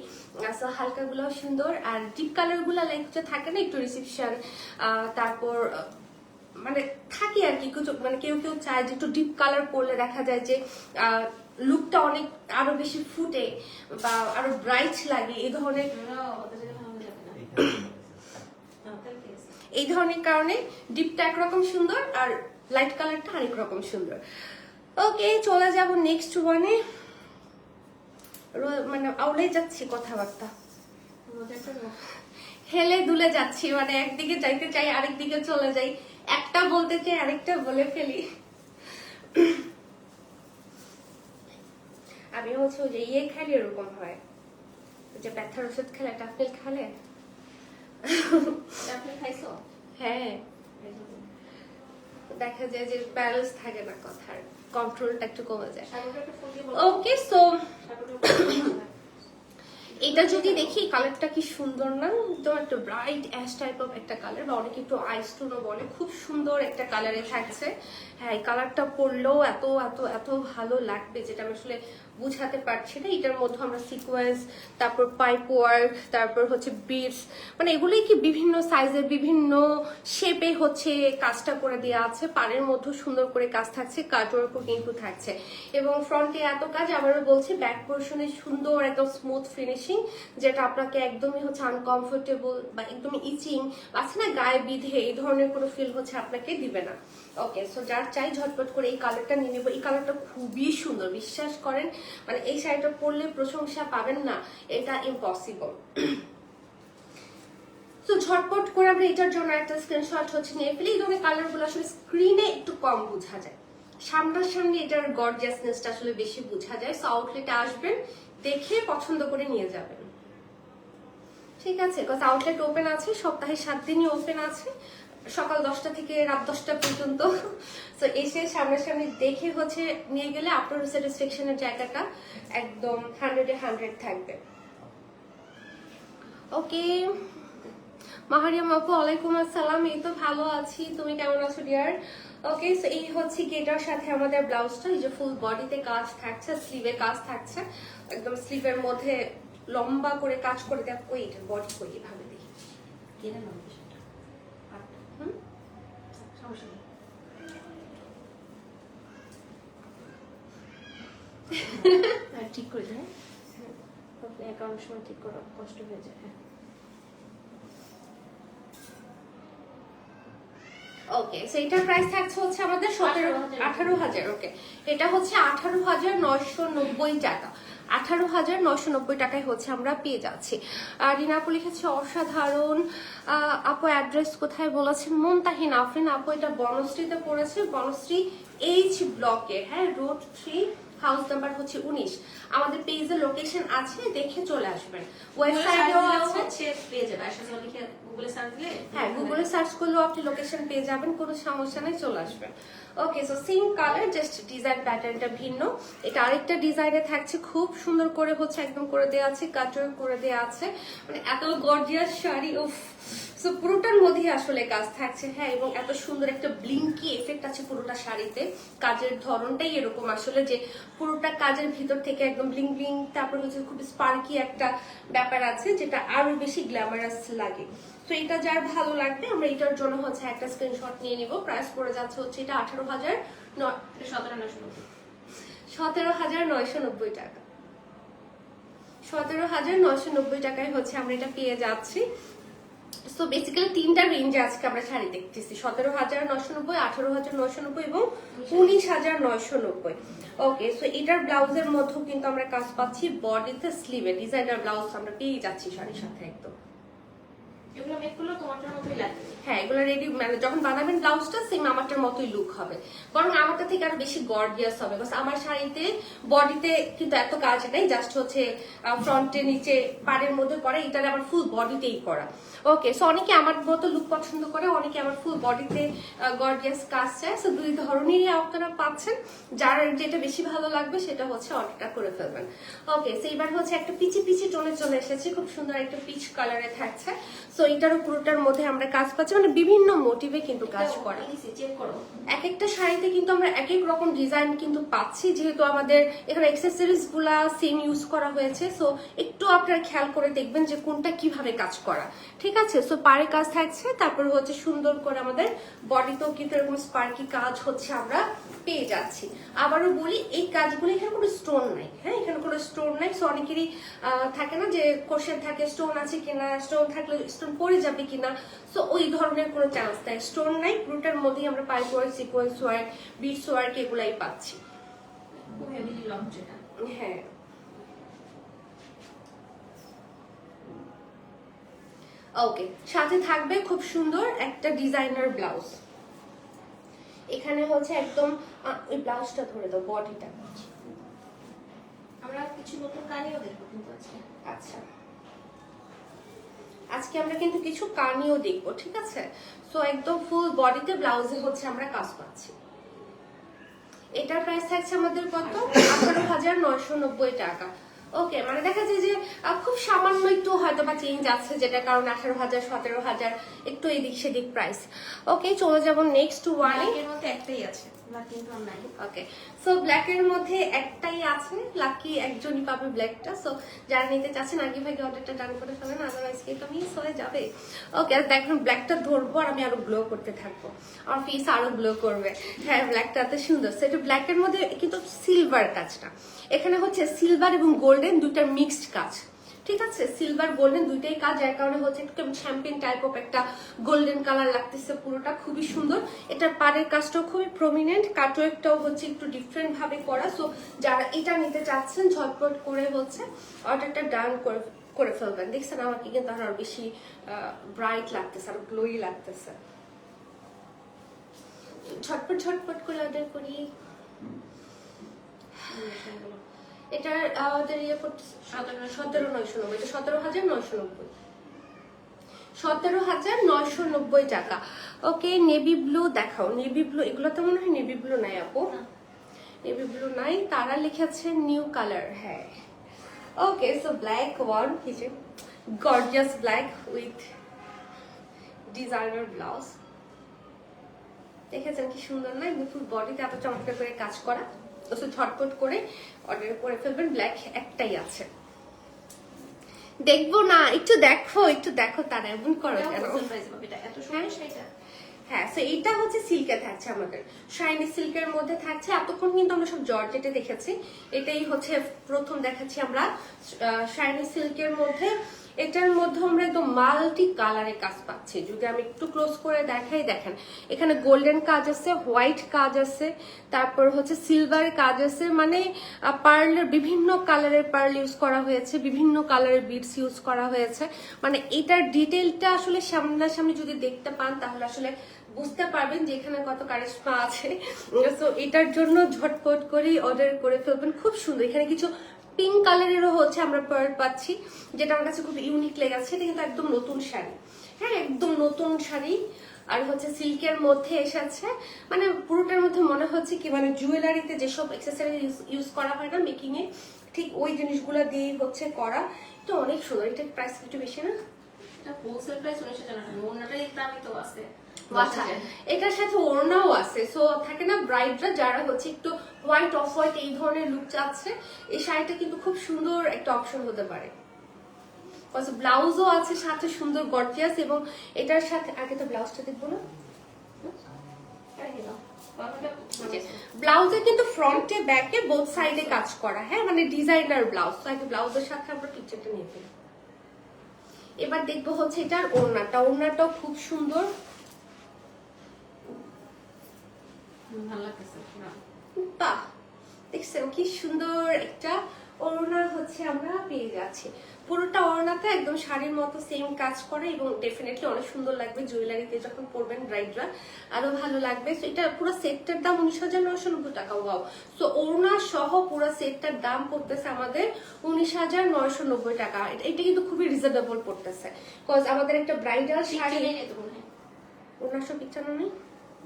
হালকা গুলো সুন্দর। আর ডিপ কালার গুলা লাইক থাকে না একটু রিসেপশন, তারপর মানে থাকে আর কি, মানে কেউ কেউ চায় যে একটু ডিপ কালার পরলে দেখা যায় যে লুকটা অনেক আরো বেশি ফুটে বা আরো ব্রাইট লাগে, এই ধরনের কারণে ডিপটা একরকম সুন্দর আর লাইট কালারটা আরেক রকম সুন্দর। ওকে, চলে যাব নেক্সট ওয়ানে। মানে আউলে যাচ্ছি কথাবার্তা, হেলে দুলে যাচ্ছি, মানে একদিকে যাইতে চাই আরেক দিকে চলে যাই, একটা বলতে চাই আরেকটা বলে ফেলি। আমি হচ্ছে ওই যে ইয়ে খেলে এরকম হয়, যে ব্যথার ওষুধ খেলে, টাফেল খেলে। খাইছো? হ্যাঁ, দেখা যায় যে ব্যালেন্স থাকে না, কথার কন্ট্রোলটা একটু কমে যায়। ওকে, সো এটা যদি দেখি কালারটা কি সুন্দর না, একদম একটা ব্রাইট অ্যাশ টাইপ অফ একটা কালার, বা অনেকে একটু আইস টোনও বলে, খুব সুন্দর একটা কালারে থাকছে। হ্যাঁ, এই কালারটা পরলেও এত এত এত ভালো লাগবে যেটা আমি আসলে বুঝাতে পারছি না। এটার মধ্যে আমরা সিকোয়েন্স, তারপর পাইপ ওয়ার্ক, তারপর হচ্ছে বিটস, মানে এগুলোই কি বিভিন্ন সাইজের বিভিন্ন শেপে হচ্ছে কাজটা করে দেওয়া আছে। পাড়ের মধ্যে সুন্দর করে কাজ থাকছে, কাটওয়ার্কও কিন্তু থাকছে, এবং ফ্রন্টে এত কাজ। আবারও বলছি, ব্যাক পোর্শনে সুন্দর একদম স্মুথ ফিনিশিং, যেটা আপনাকে একদমই হচ্ছে আনকমফোর্টেবল বা একদমই ইচিং আছে না, গায়ে বিধে, এই ধরনের কোনো ফিল হচ্ছে আপনাকে দিবে না। ওকে, সো যার চাই ঝটপট করে এই কালারটা নিয়ে নেবো। এই কালারটা খুবই সুন্দর, বিশ্বাস করেন, মানে এই শাড়িটা পরলে প্রশংসা পাবেন না, এটা ইম্পসিবল। তো ঝটপট করে আমরা এটার জন্য একটা স্ক্রিনশট হচ্ছে নিয়ে ফেলি। এই ধরনের কালারগুলো আসলে স্ক্রিনে একটু কম বোঝা যায়, সামনাসামনি এটার গর্জিয়াসনেসটা আসলে বেশি বোঝা যায়। সো আউটলেটে আসবেন, দেখে পছন্দ করে নিয়ে যাবেন, ঠিক আছে? বিকজ আউটলেট ওপেন আছে, সপ্তাহে 7 দিনই ওপেন আছে। সকাল 10টা থেকে রাত 10টা পর্যন্ত। তো এসে সামনাসামনি দেখে হচ্ছে নিয়ে গেলে আপনার স্যাটিসফ্যাকশনের জায়গাটা একদম 100-এ 100 থাকবে। ওকে মাহারিয়াম আপু, ওয়ালাইকুম আসসালাম। এই তো ভালো আছি, তুমি কেমন আছো ডিয়ার? ওকে, সো এই হচ্ছে গেটার সাথে আমাদের ব্লাউজটা, এই যে ফুল বডিতে কাজ থাকছে, স্লিভে কাজ থাকছে, একদম স্লিভের মধ্যে লম্বা করে কাজ করে দেখ। ওই বডি কই এভাবে দেখি কেন লম্বা সেটা? সমস্যা নেই। ঠিক করে দেয়, অ্যাকাউন্ট সময় ঠিক করা কষ্ট হয়ে যায়। ওকে, সো এটার প্রাইস থাকছে হচ্ছে আমাদের 18,000। ওকে, এটা হচ্ছে 18,990 টাকা। 18,990 টাকায় হচ্ছে আমরা পেয়ে যাচ্ছি। আর রিনা আপু লিখেছে অসাধারণ। আপু অ্যাড্রেস কোথায় বলেছেন? মুনতাহিন আফরিন আপু, এটা বনশ্রীতে পড়েছে, বনশ্রী এইচ ব্লকে, হ্যাঁ, রোড 3, হাউস নাম্বার হচ্ছে 19। আমাদের পেজের লোকেশন আছে, দেখে চলে আসবেন। ওয়েবসাইটেও আছে, পেয়ে যাবে। আসলে লিখে গুগলে সার্চ দিলে, হ্যাঁ, গুগলে সার্চ করলেও আপনি লোকেশন পেয়ে যাবেন, কোনো সমস্যা নেই, চলে আসবেন। Okay, so same colour, just design প্যাটার্নটা ভিন্ন। এটা আরেকটা ডিজাইনে থাকছে, খুব সুন্দর করে হচ্ছে একদম করে দেওয়া আছে, কাটর করে দেওয়া আছে, মানে এত গর্জিয়াস শাড়ি। উফ, সো পুরোটার মধ্যে আসলে কাজ থাকছে, হ্যাঁ, এবং এত সুন্দর একটা ব্লিঙ্কি এফেক্ট আছে পুরোটা শাড়িতে। কাজের ধরনটাই এরকম আসলে, যে পুরোটা কাজের ভিতর থেকে একদম ব্লিং ব্লিং, তারপর হচ্ছে খুব স্পার্কি একটা ব্যাপার আছে, যেটা আরো বেশি গ্ল্যামারাস লাগে। তো এটা যার ভালো লাগবে, আমরা এটার জন্য হচ্ছে একটা স্ক্রিনশট নিয়ে নিব। প্রাইস পড়ে যাচ্ছে হচ্ছে এটা 17,990 টাকা। 17,990 টাকায় হচ্ছে আমরা এটা পেয়ে যাচ্ছি। সো বেসিক্যালি তিনটা রেঞ্জে আজকে আমরা শাড়ি দেখতেছি, 17,990, 18,990 এবং 19,990। ওকে, সো এটার ব্লাউজের মধ্যেও কিন্তু আমরা কাজ পাচ্ছি, বডিতে স্লিভে ডিজাইনার ব্লাউজ আমরা পেয়ে যাচ্ছি শাড়ির সাথে একদম। এগুলো মেক করলে তোমারটার মতোই লাগবে। হ্যাঁ, এগুলো রেডি, মানে যখন বানাবেন ব্লাউজটা সেম আমারটার মতোই লুক হবে, বরং আমারটা থেকে আরো বেশি গর্জিয়াস হবে। বাস আমার শাড়িতে বডিতে কিন্তু এত কাজ নেই, জাস্ট হচ্ছে ফ্রন্টে নিচে পাড়ের মধ্যে করা, এটার আবার ফুল বডিতেই করা। ওকে, সো অনেকে আমার মতো লুক পছন্দ করে, অনেকে আবার ফুল বডিতে গর্জিয়াস কাজ চায়। সো দুই ধরনেরই আপনারা পাচ্ছেন, যার যেটা বেশি ভালো লাগবে সেটা হচ্ছে অর্ডারটা করে ফেলবেন। ওকে, সো এবার হচ্ছে একটা পিচি পিচি টোনে চলে এসেছে, খুব সুন্দর একটা পিচ কালারে থাকছে। সো এটারও পুরোটার মধ্যে আমরা কাজ পাচ্ছি, মানে বিভিন্ন মোটিভে কিন্তু কাজ করা। চেক করো, এক একটা শাড়িতে কিন্তু আমরা এক এক রকম ডিজাইন কিন্তু পাচ্ছি, যেহেতু আমাদের এখানে অ্যাক্সেসরিজ গুলা সেম ইউজ করা হয়েছে। সো একটু আপনারা খেয়াল করে দেখবেন যে কোনটা কিভাবে কাজ করা, ঠিক আছে? সো পাড়ে কাজ থাকছে, তারপরে হচ্ছে সুন্দর করে আমাদের বডিতেও কিন্তু এরকম স্পার্কি কাজ হচ্ছে আমরা পেয়ে যাচ্ছি। আবারও বলি, এই কাজগুলো এখানে কোনো স্টোন নাই, হ্যাঁ, এখানে কোনো স্টোন নাই। সো অনেকেরই থাকে না যে কোশ্চেন থাকে স্টোন আছে কিনা, স্টোন থাকলে স্টোন পড়ে যাবে কিনা। সো ওই ধরনের কোনো চান্স নাই, স্টোন নাই, পুরোটার মধ্যেই আমরা pipe work, sequence work, beads work এগুলাই পাচ্ছি। খুব হেভিলি লং যেটা। হ্যাঁ, ওকে, সাথে থাকবে খুব সুন্দর একটা ডিজাইনার ব্লাউজ। এখানে হচ্ছে একদম ওই ব্লাউজটা ধরে দাও, বডিটা। আমরা কিছু নতুন কানিও দেখবো কিন্তু আজকে। আচ্ছা, আজকে আমরা কিন্তু কিছু কানিও দেখবো, ঠিক আছে? সো একদম ফুল বডিতে ব্লাউজে হচ্ছে আমরা কাজ পাচ্ছি। এটার প্রাইস থাকছে আমাদের কত? 18,990 টাকা। ওকে, মানে দেখা যায় যে খুব সামান্য একটু হয়তো বা চেঞ্জ আছে, যেটা কারণ 18,000, 17,000 একটু এদিক সেদিক প্রাইস। ওকে, চলে যাব নেক্সট ওয়ানে। এর মধ্যে একটাই আছে, ব্ল্যাক কিন্তু আর নাই। ওকে, সো ব্ল্যাকের মধ্যে একটাই আছে, লাকি একজনই পাবে ব্ল্যাকটা। সো যারা নিতে চাচ্ছেন আগে ভাগে অর্ডারটা ডান করে ফেলেন, আদারওয়াইজ কিন্তু মিস হয়ে যাবে। ওকে, দেখুন ব্ল্যাকটা ধরবো আর আমি আরো গ্লো করতে থাকবো, আমার ফেস আরো গ্লো করবে। হ্যাঁ, ব্ল্যাকটা এত সুন্দর। সো এটা ব্ল্যাকের মধ্যে কিন্তু সিলভার কাজটা, এখানে হচ্ছে সিলভার এবং গোল্ডেন দুইটার মিক্সড কাজ, ঠিক আছে? সিলভার গোল্ডেন দুইটাই কাজ, যার কারণে হচ্ছে একটু চ্যাম্পিয়ন টাইপ অফ একটা গোল্ডেন কালার লাগতেছে, পুরোটা খুবই সুন্দর। এটার পাড়ের কাজটাও খুবই প্রমিনেন্ট, কাটওয়ার্কটাও হচ্ছে একটু ডিফারেন্ট ভাবে করা। সো যারা এটা নিতে চাচ্ছেন ঝটপট করে হচ্ছে অর্ডারটা ডান করে ফেলবেন। দেখছেন আমাকে কিন্তু আরো বেশি ব্রাইট লাগতেছে, আরো গ্লোই লাগতেছে। ঝটপট ঝটপট করে অর্ডার করি। এটার আমাদের ইয়ে করতে 17,990, এটা 17,990। 17,990 টাকা। ওকে, নেভি ব্লু দেখাও। নেভি ব্লু, এগুলো তো মনে হয় নেভি ব্লু নাই আপু, নেভি ব্লু নাই। তারা লিখেছে নিউ কালার। হ্যাঁ, ওকে, সো ব্ল্যাক ওয়ান, কিছু gorgeous black with designer blouse. দেখেছেন কি সুন্দর না? ফুল বডিতে এত চমৎকার করে কাজ করা। তো ঝটপট করে অর্ডার করে ফেলবেন। ব্ল্যাক একটাই আছে। দেখবো না, একটু দেখো, একটু দেখো। তারা এমন করো কেন? এত সুন্দর সেটা। হ্যাঁ, সো এইটা হচ্ছে সিল্কে থাকছে, আমাদের শাইনি সিল্কের মধ্যে থাকছে। এতক্ষণ কিন্তু আমরা সব জর্জেটে দেখেছি, এটাই হচ্ছে প্রথম দেখাচ্ছি আমরা শাইনি সিল্কের মধ্যে। এটার মধ্যে আমরা একদম মাল্টি কালারে কাজ পাচ্ছি। যদি আমি একটু ক্লোজ করে দেখাই, দেখেন এখানে গোল্ডেন কাজ আছে, হোয়াইট কাজ আছে, তারপর হচ্ছে সিলভারের কাজ আছে, মানে পার্লের বিভিন্ন কালারের পার্ল ইউজ করা হয়েছে, বিভিন্ন কালারের বিডস ইউজ করা হয়েছে। মানে এটার ডিটেলটা আসলে সামনাসামনি যদি দেখতে পান তাহলে আসলে বুঝতে পারবেন যে এখানে কত কারিশমা আছে। তো এটার জন্য ঝটপট করেই অর্ডার করে ফেলবেন। খুব সুন্দর। এখানে কিছু পিঙ্ক কালারেরও হচ্ছে আমরা পার্ল পাচ্ছি, যেটা আমার কাছে খুব ইউনিক লেগেছে। এটা কিন্তু একদম নতুন শাড়ি, হ্যাঁ একদম নতুন শাড়ি। আর হচ্ছে সিল্কের মধ্যে এসেছে, মানে পুরোটার মধ্যে মনে হচ্ছে কি, মানে জুয়েলারিতে যেসব অ্যাক্সেসরি ইউজ করা হয় না মেকিং এ, ঠিক ওই জিনিসগুলো দিয়ে হচ্ছে করা। এটা অনেক সুন্দর। এটার প্রাইস একটু বেশি না? এটা হোলসেল প্রাইস 19,000 টাকা। ওনাটাই দামি তো আছে। আচ্ছা, এটার সাথে ওড়নাও আছে। সো থাকে না ব্রাইডরা যারা হচ্ছে একটু হোয়াইট অফ হোয়াইট এই ধরনের লুক চাচ্ছে, এই শাড়িটা কিন্তু খুব সুন্দর একটা অপশন হতে পারে। ব্লাউজও আছে সাথে সুন্দর গর্জিয়াস। এবং এটার সাথে আগে তো ব্লাউজটা দেখবো না, ব্লাউজে কিন্তু ফ্রন্টে ব্যাকে বোথ সাইডে কাজ করা, হ্যাঁ মানে ডিজাইনার ব্লাউজ। তো আগে ব্লাউজের সাথে আমরা পিকচারটা নিয়ে ফেলি। এবার দেখবো হচ্ছে এটার ওড়নাটা। ওড়নাটাও খুব সুন্দর। ভালো লাগতেছে পুরো। বাহ, দেখছেন কি সুন্দর একটা ওড়না হচ্ছে আমরা পেয়ে যাচ্ছি। পুরোটা ওড়নাতে একদম শাড়ির মতো সেম কাজ করে এবং ডেফিনেটলি অনেক সুন্দর লাগবে জুয়েলারিতে যখন পরবেন ব্রাইডরা, আরো ভালো লাগবে। সো এটা পুরো সেটটার দাম 19,990 টাকা। ওয়াও। সো ওড়না সহ পুরো সেটটার দাম পড়তেছে আমাদের 19,990 টাকা। এটা কিন্তু খুবই রিজনেবল পড়তেছে, কজ আমাদের একটা ব্রাইডাল শাড়ি। ওড়না সব পিকচার নেই,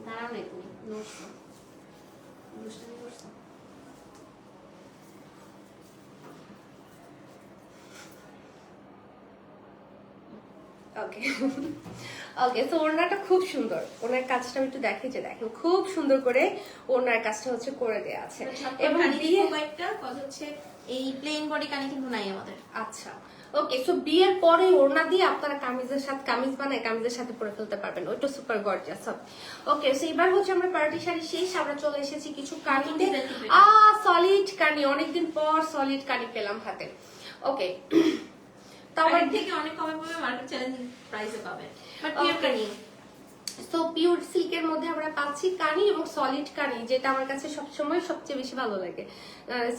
দাঁড়াও নেই তুমি দুষ্টামি করছো। ওকে ওকে, তো ওড়নাটা খুব সুন্দর। ওনার কাজটা আমি একটু দেখি, যে দেখেন খুব সুন্দর করে ওনার কাজটা হচ্ছে করে দেয়া আছে। এবং কয়েকটা কথা হচ্ছে এই প্লেন বডি কানে কিন্তু নাই আমাদের। আচ্ছা, ওকে। সো বিয়ের পরে ওড়না দিয়ে আপনারা কামিজের সাথে কামিজ বানায় কামিজের সাথে পরে ফেলতে পারবেন। ওইটা সুপার গর্জিয়াস হবে। ওকে, সো এবার হচ্ছে আমরা পার্টি শাড়ি শেষ, আমরা চলে এসেছি কিছু কানিতে। সলিড কানি, অনেকদিন পর সলিড কানি পেলাম হাতে। ওকে, তাওয়ার থেকে অনেক কমে পাবে, মার্কেট চ্যালেঞ্জিং প্রাইসে পাবে। বাট পিওর কানি। সো পিওর সিল্কের মধ্যে আমরা পাচ্ছি কানি এবং সলিড কানি, যেটা আমার কাছে সবসময় সবচেয়ে বেশি ভালো লাগে।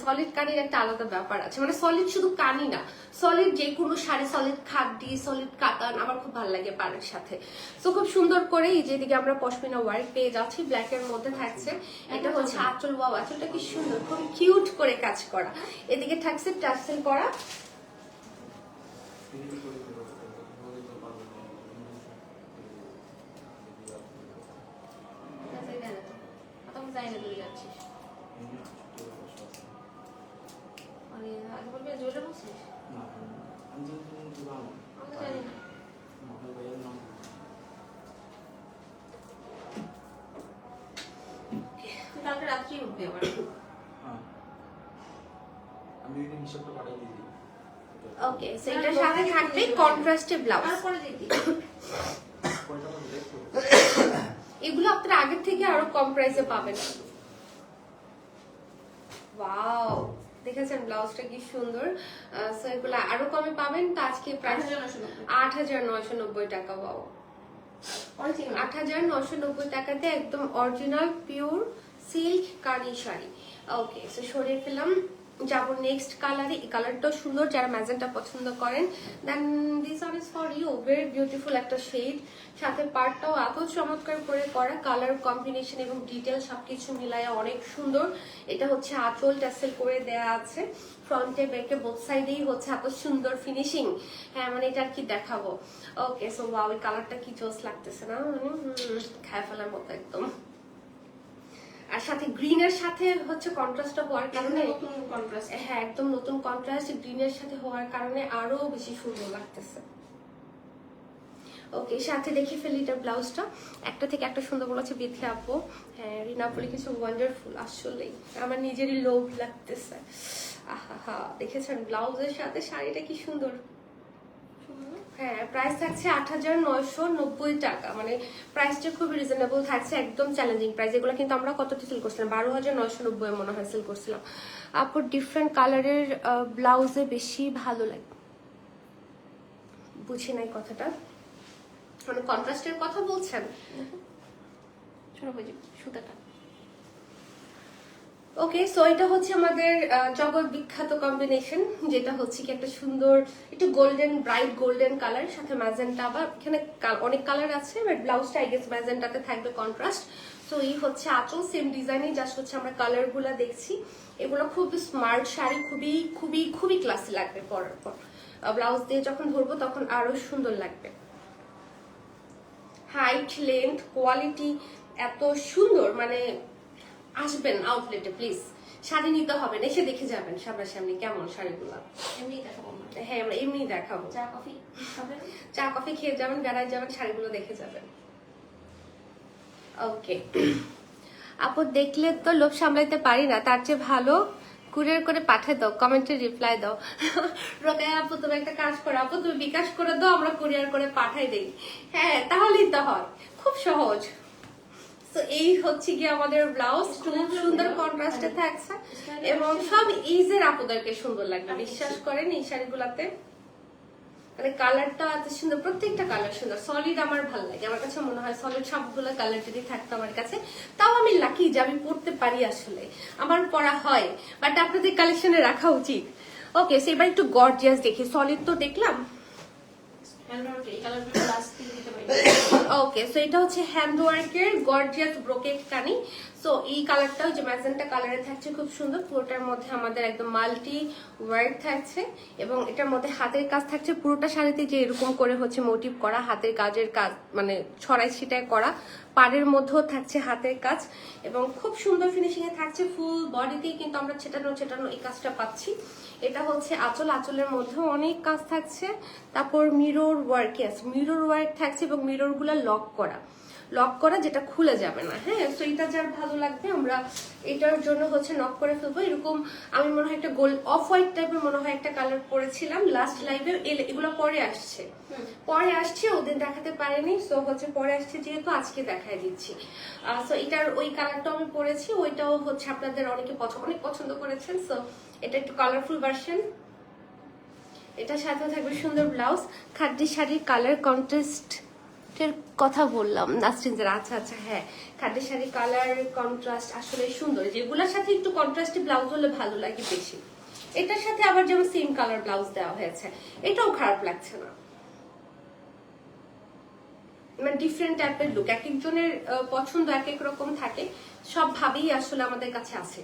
সলিড কানির একটা আলাদা ব্যাপার আছে, মানে সলিড শুধু কানি না, সলিড যে কোনো শাড়ি, সলিড খাদ্যি, সলিড কাতান আমার খুব ভালো লাগে পাড়ের সাথে। সো খুব সুন্দর করে এই যেদিকে আমরা পশমিনা ওয়ার্ক পেয়ে যাচ্ছি, ব্ল্যাক এর মধ্যে থাকছে। এটা হচ্ছে আঁচল। ওয়াও, আঁচলটা কি সুন্দর, খুব কিউট করে কাজ করা। এদিকে থাকছে টার্সেল করা। কালকে রাত্রি উঠবে আবার। আমি এটা হিসাবটা পাঠিয়ে দিয়েছি। ওকে, সো এটার সাথে থাকবে কন্ট্রাস্টে ব্লাউজ। তারপরে দেখি পয়সাটা দেখো। এগুলো আপনারা আগের থেকে আরো কম প্রাইসে পাবেন। ওয়াও, দেখেছেন ব্লাউজটা কি সুন্দর। সো এগুলো আরো কমে পাবেন। তো আজকে প্রাইস 8,990 টাকা। ওয়াও, 8,990 টাকাতে একদম অরিজিনাল পিওর সিল্ক কানি শাড়ি। ওকে, সো সরিয়ে ফেলাম। যাবো নেক্সট কালারে। এই কালারটাও সুন্দর, যারা ম্যাজেন্টা পছন্দ করেন। Then this one is for you, very beautiful একটা শেড, সাথে পার্টটাও এত চমৎকার করে করা, কালার কম্বিনেশন এবং ডিটেল সবকিছু মিলায় অনেক সুন্দর। এটা হচ্ছে আঁচল টাসেল করে দেয়া আছে, ফ্রন্টে ব্যাকে বোথ সাইডেই হচ্ছে এত সুন্দর ফিনিশিং। হ্যাঁ মানে এটা আর কি দেখাবো। ওকে সো ওয়াও, এই কালারটা কি জোস লাগতেছে না, খায় ফেলার মতো একদম। আর সাথে গ্রিনের সাথে হচ্ছে কন্ট্রাস্টটা হওয়ার কারণে, নতুন কন্ট্রাস্ট। হ্যাঁ একদম নতুন কন্ট্রাস্ট গ্রিনের সাথে হওয়ার কারণে আরো বেশি সুন্দর লাগতেছে। ওকে সাথে দেখে ফেলি এটার ব্লাউজটা, একটা থেকে একটা সুন্দর বলেছে বিথি আপু। হ্যাঁ রিনা বলে কিছু ওয়ান্ডারফুল, আসলেই আমার নিজেরই লোভ লাগতেছে। আহা দেখেছেন ব্লাউজের সাথে শাড়িটা কি সুন্দর। হ্যাঁ প্রাইস থাকছে ৮,৯৯০ টাকা, মানে প্রাইসটা খুবই রিজনেবল থাকছে, একদম চ্যালেঞ্জিং প্রাইস। এগুলো কিন্তু আমরা কততে সেল করছিলাম, ১২,৯৯০ মনে হয় সেল করছিলাম। আপুর ডিফারেন্ট কালারের ব্লাউজে বেশি ভালো লাগে, বুঝি নাই কথাটা, মানে কন্ট্রাস্টের কথা বলছেন? ছোট হয়ে যাবে সুতাটা। ওকে সো এটা হচ্ছে আমাদের জগৎ বিখ্যাত কম্বিনেশন, যেটা হচ্ছে কি একটা সুন্দর একটু গোল্ডেন, ব্রাইট গোল্ডেন কালার, সাথে ম্যাজেন্টা, বা এখানে অনেক কালার আছে বাট ব্লাউজটা আই গেস ম্যাজেন্টাতে থাকবে কন্ট্রাস্ট। সো এই হচ্ছে আঁচল, সেম ডিজাইনে, জাস্ট হচ্ছে আমরা কালার গুলা দেখছি। এগুলো খুব স্মার্ট শাড়ি, খুবই খুবই খুবই ক্লাসি লাগবে পরার পর, ব্লাউজ দিয়ে যখন ধরবো তখন আরো সুন্দর লাগবে। হাইট, লেন্থ, কোয়ালিটি এত সুন্দর, মানে আসবেন আউটলেটে প্লিজ, শাড়ি নিতে হবে না, এসে দেখে যাবেন সামনাসামনি কেমন শাড়িগুলা। এমনি দেখাবো আমরা। হ্যাঁ আমরা এমনি দেখাবো, চা কফি খাবে? চা কফি খেয়ে যাবেন, বেড়ায় যাবেন, শাড়িগুলো দেখে যাবেন। ওকে আপু দেখলে তো লোভ সামলাইতে পারি না, তার চেয়ে ভালো কুরিয়ার করে পাঠিয়ে দাও, কমেন্টে রিপ্লাই দাও। রোকেয়া আপু তুমি একটা কাজ করো, আপু তুমি বিকাশ করে দাও, আমরা কুরিয়ার করে পাঠাই দেই। হ্যাঁ তাহলেই তো হয়, খুব সহজ। তো এই হচ্ছে কি আমাদের ব্লাউজ, খুব সুন্দর কন্ট্রাস্টে থাকছে এবং সব ইজের আপুদেরকে সুন্দর লাগবে, বিশ্বাস করেন এই শাড়িগুলাতে, মানে কালারটা এত সুন্দর, প্রত্যেকটা কালার সুন্দর, সলিড আমার ভালো লাগে। আমার কাছে মনে হয় সলিড সবগুলো কালার যদি থাকতো আমার কাছে, তাও আমি লাকি যে আমি পড়তে পারি, আসলে আমার পড়া হয়, বাট আপনাদের কালেকশনে রাখা উচিত। ওকে সো এবার একটু গর্জিয়াস দেখি, সলিড তো দেখলাম। ওকে সো এটা হচ্ছে হ্যান্ড ওয়ার্কের গর্জিয়াস ব্রোকেট কানি। সো এই কালারটাও যে ম্যাজেন্টা কালারে থাকছে, খুব সুন্দর, পুরোটার মধ্যে আমাদের একদম মাল্টি ওয়ার্ক থাকছে এবং এটার মধ্যে হাতের কাজ থাকছে পুরোটা শাড়িতে, যে এরকম করে হচ্ছে মোটিভ করা, হাতের কাজের কাজ মানে ছড়াই ছিটায় করা, পাড়ের মধ্যেও থাকছে হাতের কাজ এবং খুব সুন্দর ফিনিশিং এ থাকছে। ফুল বডিতেই কিন্তু আমরা ছেটানো এই কাজটা পাচ্ছি। এটা হচ্ছে আঁচল, আঁচলের মধ্যেও অনেক কাজ থাকছে। তারপর মিরর ওয়ার্ক, মিরর ওয়ার্ক থাকছে এবং মিরর গুলা লক করা যেটা খুলে যাবে না। হ্যাঁ তো এটা যার ভালো লাগবে আমরা এটার জন্য হচ্ছে নক করে ফেলবো। এরকম আমি মনে হয় একটা গোল্ড অফ হোয়াইট টাইপের মনে হয় একটা কালার পরেছিলাম লাস্ট লাইভে, এগুলো পরে আসছে, ওদের দেখাতে পারেনি, সো হচ্ছে পরে আসছে যেহেতু আজকে দেখায় দিচ্ছি। সো এটার ওই কালারটাও আমি পরেছি, ওইটাও হচ্ছে আপনাদের অনেকে অনেক পছন্দ করেছেন। সো এটা একটু কালারফুল ভার্সন, এটার সাথে থাকবে সুন্দর ব্লাউজ। খাদ্য শাড়ির কালার কন্ট্রাস্ট এর কথা বললাম নাসরিনদের, আচ্ছা হ্যাঁ খাদ্য শাড়ি কালার কন্ট্রাস্ট আসলে সুন্দর, যেগুলোর সাথে একটু কন্ট্রাস্টে ব্লাউজ হলে ভালো লাগে বেশি। এটার সাথে আবার যেমন সেম কালার ব্লাউজ দেওয়া হয়েছে, এটাও খারাপ লাগছে না, মানে ডিফারেন্ট টাইপের লুক, এক একজনের পছন্দ এক এক রকম থাকে, সব ভাবেই আসলে আমাদের কাছে আছে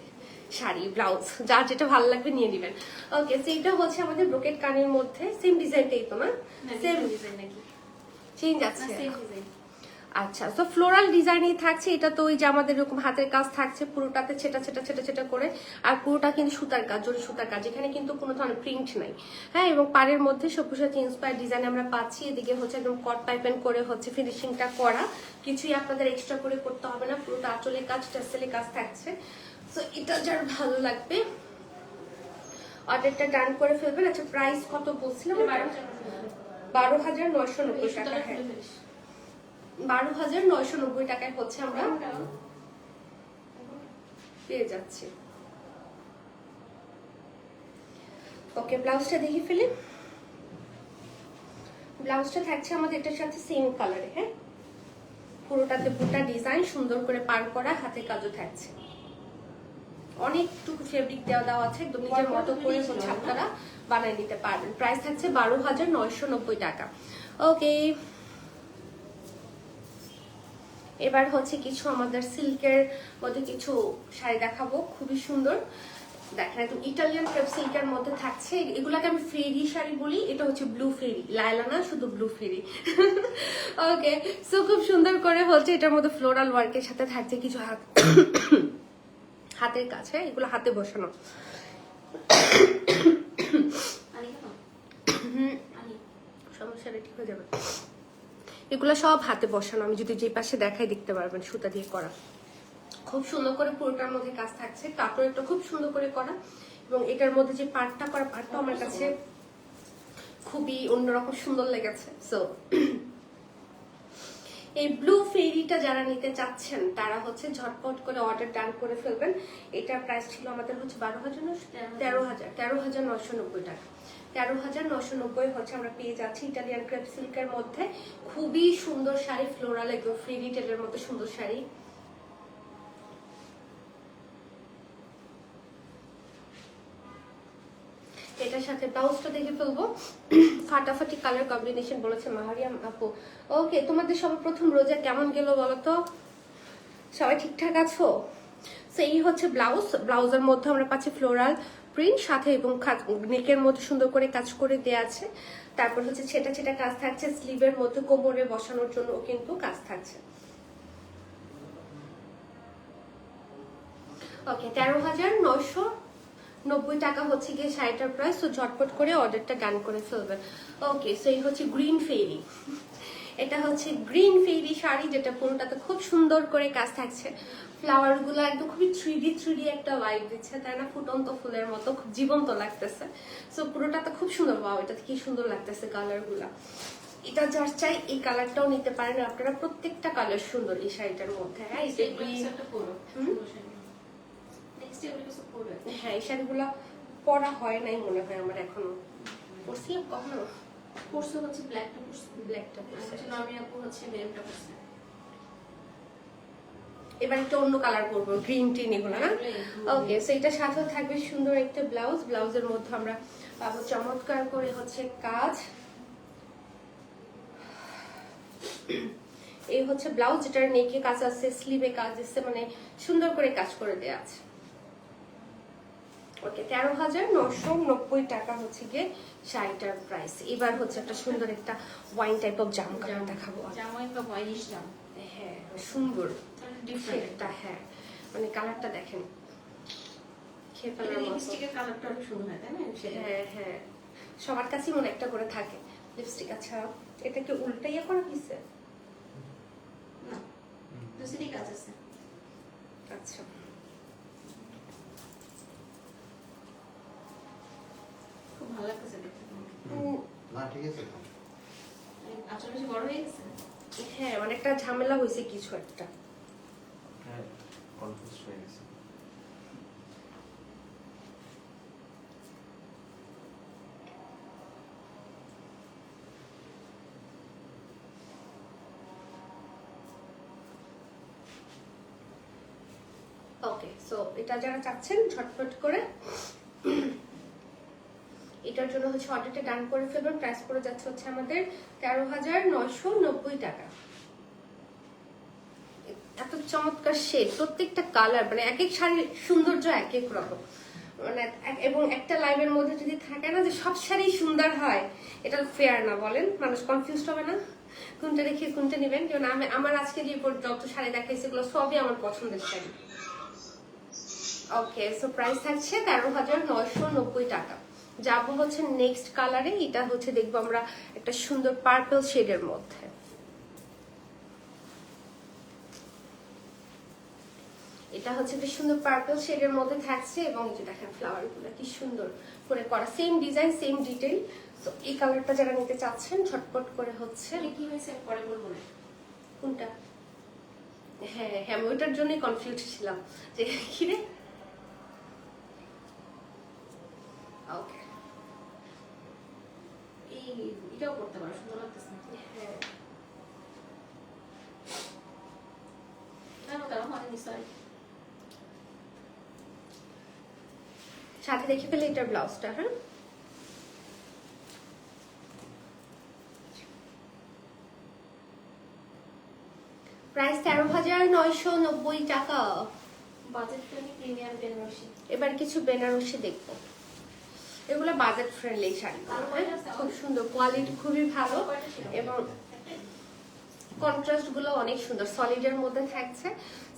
শাড়ি ব্লাউজ, যার যেটা ভালো লাগবে নিয়ে নেবেন। ওকে সো এটা হচ্ছে আমাদের ব্রোকেট কানের মধ্যে সেম ডিজাইনটাই তো না, সেম ডিজাইন নাকি চেঞ্জ আছে? Same design. আচ্ছা তো ফ্লোরাল ডিজাইনই থাকছে এটা, তো ওই যে আমাদের এরকম হাতের কাজ থাকছে পুরোটাতে ছেটা করে, আর পুরোটা কিন্তু সুতার কাজ, জরি সুতার কাজ, এখানে কিন্তু কোনো ধরনের প্রিন্ট নাই। হ্যাঁ এবং পাড়ের মধ্যে সবুজাতি ইন্সপায়ার ডিজাইন আমরা পাচ্ছি। এদিকে হচ্ছে একদম কট পাইপেন করে হচ্ছে ফিনিশিংটা করা, কিছুই আপনাদের এক্সট্রা করে করতে হবে না, পুরোটা আঁচলের কাজ, টাসেলের কাজ থাকছে। তো এটা যার ভালো লাগবে অর্ডারটা ডান করে ফেলবেন। আচ্ছা প্রাইস কত বলছিলাম? 12,990 টাকা। হ্যাঁ 12,990 টাকায় হচ্ছে আমরা পেয়ে যাচ্ছি। ওকে ব্লাউজটা দেখে ফেলি, ব্লাউজটা থাকছে আমাদের এটার সাথে সেম কালারে। হ্যাঁ পুরোটাতে বুটা ডিজাইন সুন্দর করে পার করা, হাতে কাজও থাকছে। অনেকটুকু ফেব্রিক দেওয়া আছে, একদম নিজের মতো করে হচ্ছে আপনারা বানিয়ে নিতে পারবেন। প্রাইস থাকছে 12,990 টাকা। ওকে, এবার হচ্ছে কিছু আমাদের সিল্কের মধ্যে কিছু শাড়ি দেখাবো, খুবই সুন্দর। দেখেন একদম ইটালিয়ান ক্রেপ সিল্কের মধ্যে থাকছে, এগুলাকে আমি ফেরি শাড়ি বলি, এটা হচ্ছে ব্লু ফেরি, লাইলা না, শুধু ব্লু ফেরি। ওকে, সো খুব সুন্দর করে হচ্ছে এটার মধ্যে ফ্লোরাল ওয়ার্কের সাথে থাকছে কিছু হাতের কাছে, এগুলো হাতে বসানো। সমস্যাটা ঠিক হয়ে যাবে। এগুলো সব হাতে বসানো, আমি যদি যে পাশে দেখাই দেখতে পারবেন, সুতা দিয়ে করা, খুব সুন্দর করে পুরোটার মধ্যে কাজ থাকছে, কাপড়টা খুব সুন্দর করে করা, এবং এটার মধ্যে যে পার্টটা করা, পার্টটা আমার কাছে খুবই অন্যরকম সুন্দর লেগেছে। সো এই ব্লু ফেরিটা যারা নিতে চাচ্ছেন তারা হচ্ছে ঝটপট করে অর্ডার ডান করে ফেলবেন। এটার প্রাইস ছিল আমাদের হচ্ছে 13,990 টাকা। 13,990 হচ্ছে আমরা পেয়ে যাচ্ছি ইটালিয়ান ক্রেপ সিল্কের মধ্যে খুবই সুন্দর শাড়ি, ফ্লোরাল একদম ফ্রি ডিটেলের মতো সুন্দর শাড়ি। এটার সাথে ব্লাউজটা দেখে ফেলবো, ফাটাফাটি কালার কম্বিনেশন বলেছে মাহারিয়াম আপু। ওকে, তোমাদের সবার প্রথম রোজা কেমন গেল বলো তো, সবাই ঠিকঠাক আছো? সো এই হচ্ছে ব্লাউজ, ব্লাউজের মধ্যে আমরা পাচ্ছি ফ্লোরাল প্রিন্ট সাথে, এবং নেকের মধ্যে সুন্দর করে কাজ করে দেওয়া আছে। তারপর হচ্ছে ছেটা ছেটা কাজ থাকছে, স্লিভের মধ্যে কোমরে বসানোর জন্য কিন্তু কাজ থাকছে। ওকে, 13,990 টাকা হচ্ছে গিয়ে শাড়িটার প্রাইস। তো ঝটপট করে অর্ডারটা ডান করে ফেলবেন। ওকে, সো এই হচ্ছে গ্রিন ফেরি, এটা হচ্ছে গ্রিন ফেরি শাড়ি, যেটা পুরোটাতে খুব সুন্দর করে কাজ থাকছে, ফ্লাওয়ার গুলো একদম খুবই 3D একটা ভাইব দিচ্ছে, তাই না? ফুটন্ত ফুলের মতো খুব জীবন্ত লাগতেছে। সো পুরোটাতে খুব সুন্দর, ওয়াও এটাতে কি সুন্দর লাগতেছে কালার গুলা। এটা যার চাই এই কালারটাও নিতে পারেন আপনারা, প্রত্যেকটা কালার সুন্দর এই শাড়িটার মধ্যে। হ্যাঁ, এই যে হ্যাঁ, এই শাড়িগুলো পরা হয় নাই মনে হয় আমার এখনো, পরছিলাম কখনো। পরশু হচ্ছে ব্ল্যাকটা পরশু, ব্ল্যাকটা পরছে, নরমি আপু হচ্ছে মেরুনটা পরছে। এবার একটা অন্য কালার করবো, গ্রিন টিন এগুলো না। ওকে, সো এটার সাথে থাকবে সুন্দর একটা ব্লাউজ, ব্লাউজের মধ্যে আমরা পাবো চমৎকার করে হচ্ছে কাজ। এই হচ্ছে ব্লাউজ, যেটার নেকে কাজ আছে, স্লিভে কাজ আছে, মানে সুন্দর করে কাজ করে দেওয়া আছে। ওকে, 13,990 টাকা হচ্ছে গিয়ে শাড়িটার প্রাইস। এবার হচ্ছে একটা সুন্দর একটা wine type of jam colour দেখাবো। জামাই বা ওয়াইনিশ জাম, হ্যাঁ সুন্দর ডিফারেন্ট একটা, হ্যাঁ মানে কালারটা দেখেন, খেয়ে ফেলার মতো। লিপস্টিকের কালারটা অনেক সুন্দর হয়, তাই না? হ্যাঁ হ্যাঁ, সবার কাছেই মনে একটা করে থাকে লিপস্টিক। আচ্ছা, এটাকে উল্টাইয়া করা হয়েছে? না, দুসরি কাজ আছে। আচ্ছা, খুব ভালো লাগতেছে দেখতে। না ঠিক আছে তো। আচল বেশি বড় হয়ে গেছে। হ্যাঁ মানে একটা ঝামেলা হয়েছে কিছু একটা। হ্যাঁ, কনফিউজ হয়ে গেছে। ওকে, সো এটা যারা চাচ্ছেন ঝটপট করে এটার জন্য হচ্ছে অর্ডারটা ডান করে ফেলবেন। প্রাইস পড়ে যাচ্ছে হচ্ছে আমাদের 13,990 টাকা। এত চমৎকার শেড, প্রত্যেকটা কালার, মানে এক এক শাড়ির সৌন্দর্য এক এক রকম, মানে এবং একটা লাইভের মধ্যে যদি থাকে না যে সব শাড়ি সুন্দর হয়, এটা ফেয়ার না, বলেন? মানুষ কনফিউজ হবে না কোনটা রেখে কোনটা নেবেন? কারণ আমার আজকে যে যত শাড়ি দেখাইছে এগুলো সবই আমার পছন্দের শাড়ি। ওকে, সো প্রাইস থাকছে 13,990 টাকা। যাবো হচ্ছে নেক্সট কালারে, এটা হচ্ছে দেখবো আমরা একটা সুন্দর পার্পল শেডের মধ্যে। এটা হচ্ছে একটা সুন্দর পার্পল শেডের মধ্যে থাকছে, এবং এই যে দেখেন ফ্লাওয়ার গুলো কি সুন্দর করে করা, সেম ডিজাইন সেম ডিটেইল। তো এই কালারটা যারা নিতে চাচ্ছেন ঝটপট করে হচ্ছে। কি হয়েছে পরে বলবো না। কোনটা? হ্যাঁ হ্যাঁ, আমি ওইটার জন্যই কনফিউজ ছিলাম যে কি রে। ওকে, এটাও করতে পারো, সুন্দর লাগতেছে। হ্যাঁ কেন কেন হয়নি? সরি, সাথে দেখে ফেলে এটার ব্লাউজটা। হ্যাঁ, প্রাইস 13,990 টাকা। Budget friendly premium Banarasi. এবার কিছু বেনারসি দেখবো, এগুলো বাজেট ফ্রেন্ডলি শাড়ি, খুব সুন্দর, কোয়ালিটি খুবই ভালো এবং কন্ট্রাস্ট গুলো অনেক সুন্দর, সলিডের মধ্যে থাকছে।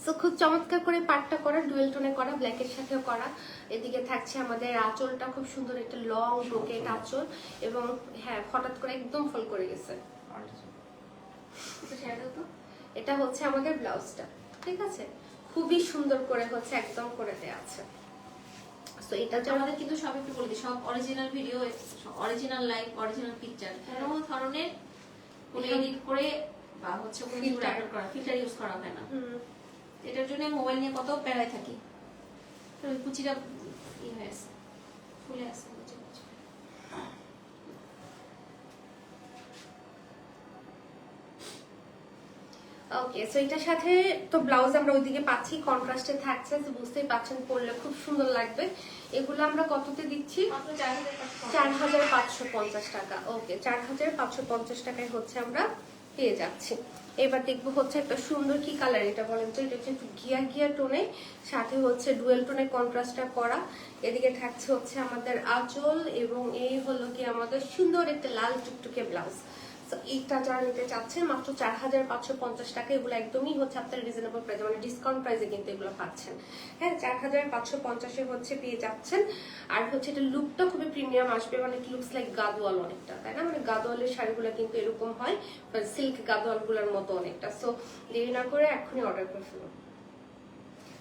সো খুব চমৎকার করে পাটটা করা, ডুয়েল টোনে করা, ব্ল্যাকের সাথেও করা। এদিকে থাকছে আমাদের আঁচলটা, খুব সুন্দর একটা লং ব্রোকেট আঁচল এবং হ্যাঁ হঠাৎ করে একদম ফোল করে গেছে। এটা হচ্ছে আমাদের ব্লাউজটা, ঠিক আছে, খুবই সুন্দর করে হচ্ছে একদম করে দেয়া আছে। সো এটা যে আমাদের কিন্তু সব একটু বলে দিই, সব original video, original live, original picture, কোনো ধরনের কোনো এডিট করে বা হচ্ছে কোনো ফিল্টার ইউজ করা হয় না। এটার জন্য মোবাইল নিয়ে কত প্যারায় থাকি। তো ওই কুচিটা ই হয়েছে, ফুলে আছে। ওকে, সো এটার সাথে তো ব্লাউজ আমরা ওইদিকে পাচ্ছি, কন্ট্রাস্টে থাকছে, তো বুঝতেই পাচ্ছেন পরলে খুব সুন্দর লাগবে। এগুলো আমরা কততে দিচ্ছি? 4,550 টাকা। ওকে, 4,550 টাকায় হচ্ছে আমরা পেয়ে যাচ্ছি। এবার দেখবো হচ্ছে একটা সুন্দর কি কালার, এটা বলেন তো? এটা হচ্ছে একটু ঘিয়া ঘিয়া টোনে, সাথে হচ্ছে ডুয়েল টোনে কন্ট্রাস্টটা করা। এদিকে থাকছে হচ্ছে আমাদের আঁচল এবং এই হলো কি আমাদের সুন্দর একটা লাল টুকটুকে ব্লাউজ। এইটা যারা নিতে চাচ্ছেন মাত্র 4,550 টাকা। এগুলো একদমই হচ্ছে আপনার রিজনেবল প্রাইস, মানে ডিসকাউন্ট প্রাইসে কিন্তু এগুলো পাচ্ছেন। হ্যাঁ, 4,550-এ হচ্ছে পেয়ে যাচ্ছেন। আর হচ্ছে এটা লুকটা খুবই প্রিমিয়াম আসবে, মানে লুকস লাইক গাদোয়াল অনেকটা, তাই না? মানে গাদোয়ালের শাড়িগুলো কিন্তু এরকম হয়, সিল্ক গাদোয়াল গুলোর মতো অনেকটা। সো দেরি না করে এখনই অর্ডার করে ফেলুন।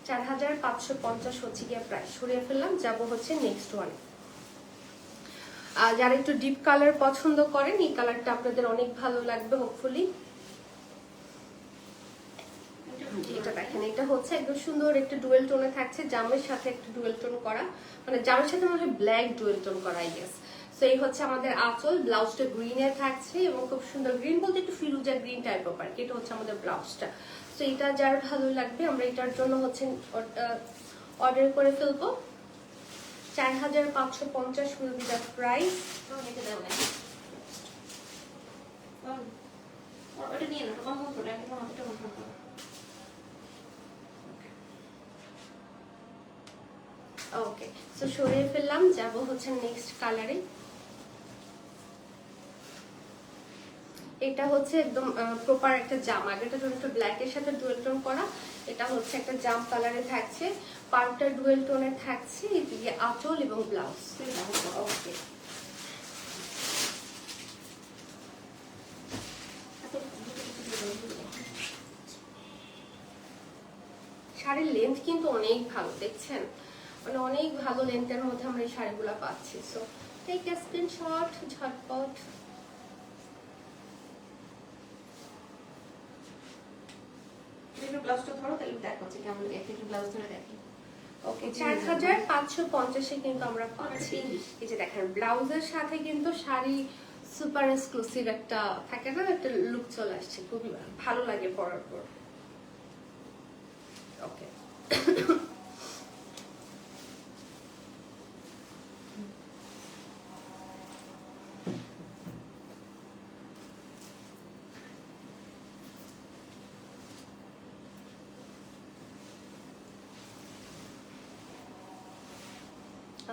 4,550 হচ্ছে গিয়ে প্রাইস, সরিয়ে ফেললাম। যাবো হচ্ছে নেক্সট ওয়ানে। যারা একটু ডিপ কালার পছন্দ করেন, এই কালারটা আপনাদের অনেক ভালো লাগবে হোপফুলি। এটা দেখেন, এটা হচ্ছে একদম সুন্দর একটা ডুয়েল টোনে থাকছে, জামের সাথে একটা ডুয়েল টোন করা, মানে জামের সাথে মনে হয় ব্ল্যাক ডুয়েল টোন করা, আই গেস। সো এই হচ্ছে আমাদের আঁচল, ব্লাউজটা গ্রিনে থাকছে এবং খুব সুন্দর, গ্রিন বলতে একটু ফিরুজা গ্রিন টাইপ অফ আর কি। এটা হচ্ছে আমাদের ব্লাউজটা। সো এটা যার ভালো লাগবে আমরা এটার জন্য হচ্ছে অর্ডার করে ফেলবো। 4,550 will be the price. ওটা নিয়ে না, তোমার মন করে একটা মাথাটা মন করে। ওকে, সো সরিয়ে ফেললাম। যাব হচ্ছে নেক্সট কালারে। এটা হচ্ছে একদম প্রপার একটা জাম, আগেটা যখন একটু ব্ল্যাকের সাথে ডুয়েল টোন করা, এটা হচ্ছে একটা জাম কালারে থাকছে, পার্টটা ডুয়েল টোনে থাকছে, এদিকে আঁচল এবং ব্লাউজ। ওকে, শাড়ির লেন্থ কিন্তু অনেক ভালো, দেখছেন, মানে অনেক ভালো লেন্থের মধ্যে আমরা এই শাড়িগুলো পাচ্ছি। সো টেক এ স্ক্রিনশট ঝটপট। ব্লাউজটা ধরো, তাহলে দেখাচ্ছে কেমন একটা ব্লাউজ ধরে দেখি। ওকে, 4,550-এ কিন্তু আমরা পাচ্ছি। এই যে দেখেন, ব্লাউজের সাথে কিন্তু শাড়ি সুপার এক্সক্লুসিভ একটা থাকে না, একটা লুক চলে আসছে, খুবই ভালো লাগে পরার পর। ওকে,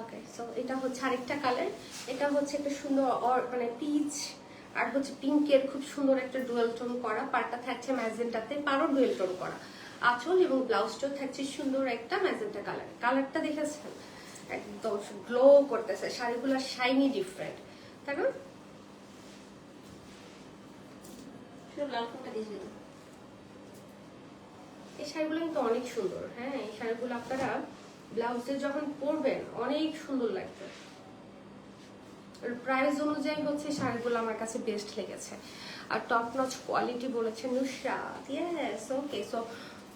ওকে, সো এটা হচ্ছে আরেকটা কালার। এটা হচ্ছে একটা সুন্দর মানে পিচ আর হচ্ছে পিঙ্কের খুব সুন্দর একটা ডুয়েল টোন করা, পাড়টা থাকছে ম্যাজেন্টাতে, পারও ডুয়েল টোন করা আঁচল এবং ব্লাউজটাও থাকছে সুন্দর একটা ম্যাজেন্টা কালার। কালারটা দেখেছেন, একদম গ্লো করতেছে, শাড়িগুলো শাইনি ডিফারেন্ট, তাই না? এই শাড়িগুলো কিন্তু অনেক সুন্দর। হ্যাঁ, এই শাড়িগুলো আপনারা ব্লাউজে যখন পরবেন অনেক সুন্দর লাগবে। প্রাইস অনুযায়ী হচ্ছে শাড়িগুলো আমার কাছে বেস্ট লেগেছে। আর টপ নচ কোয়ালিটি বলেছেন নুসরাত। ইয়েস, ওকে, সো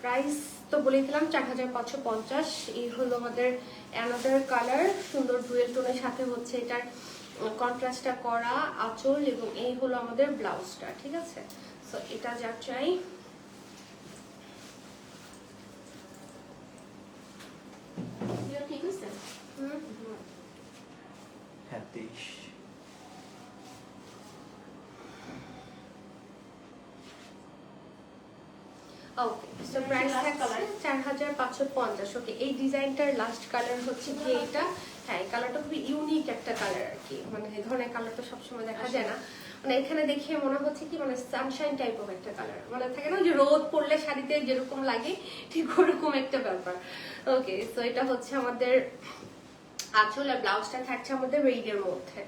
প্রাইস তো বলে দিলাম 4,550। এই হলো আমাদের অ্যানাদার কালার, সুন্দর ডুয়েল টোনের সাথে হচ্ছে এটার কন্ট্রাস্টটা করা আঁচল এবং এই হলো আমাদের ব্লাউজটা, ঠিক আছে? সো এটা যা চাই। ঠিক আছে। ওকে, সো প্রাইস থাকছে 4550। ওকে, এই ডিজাইনটার লাস্ট কালার হচ্ছে কি এইটা। হ্যাঁ, এই কালারটা খুবই ইউনিক একটা কালার আর কি, মানে এই ধরনের কালারটা সবসময় দেখা যায় না। মানে এখানে দেখে মনে হচ্ছে কি মানে সানশাইন টাইপ অফ একটা কালার, মানে থাকে না যে রোদ পড়লে শাড়িতে যেরকম লাগে ঠিক ওরকম একটা ব্যাপার। ওকে, সো এটা হচ্ছে আমাদের আঁচল, আর ব্লাউজটা থাকছে আমাদের রেডের মধ্যে।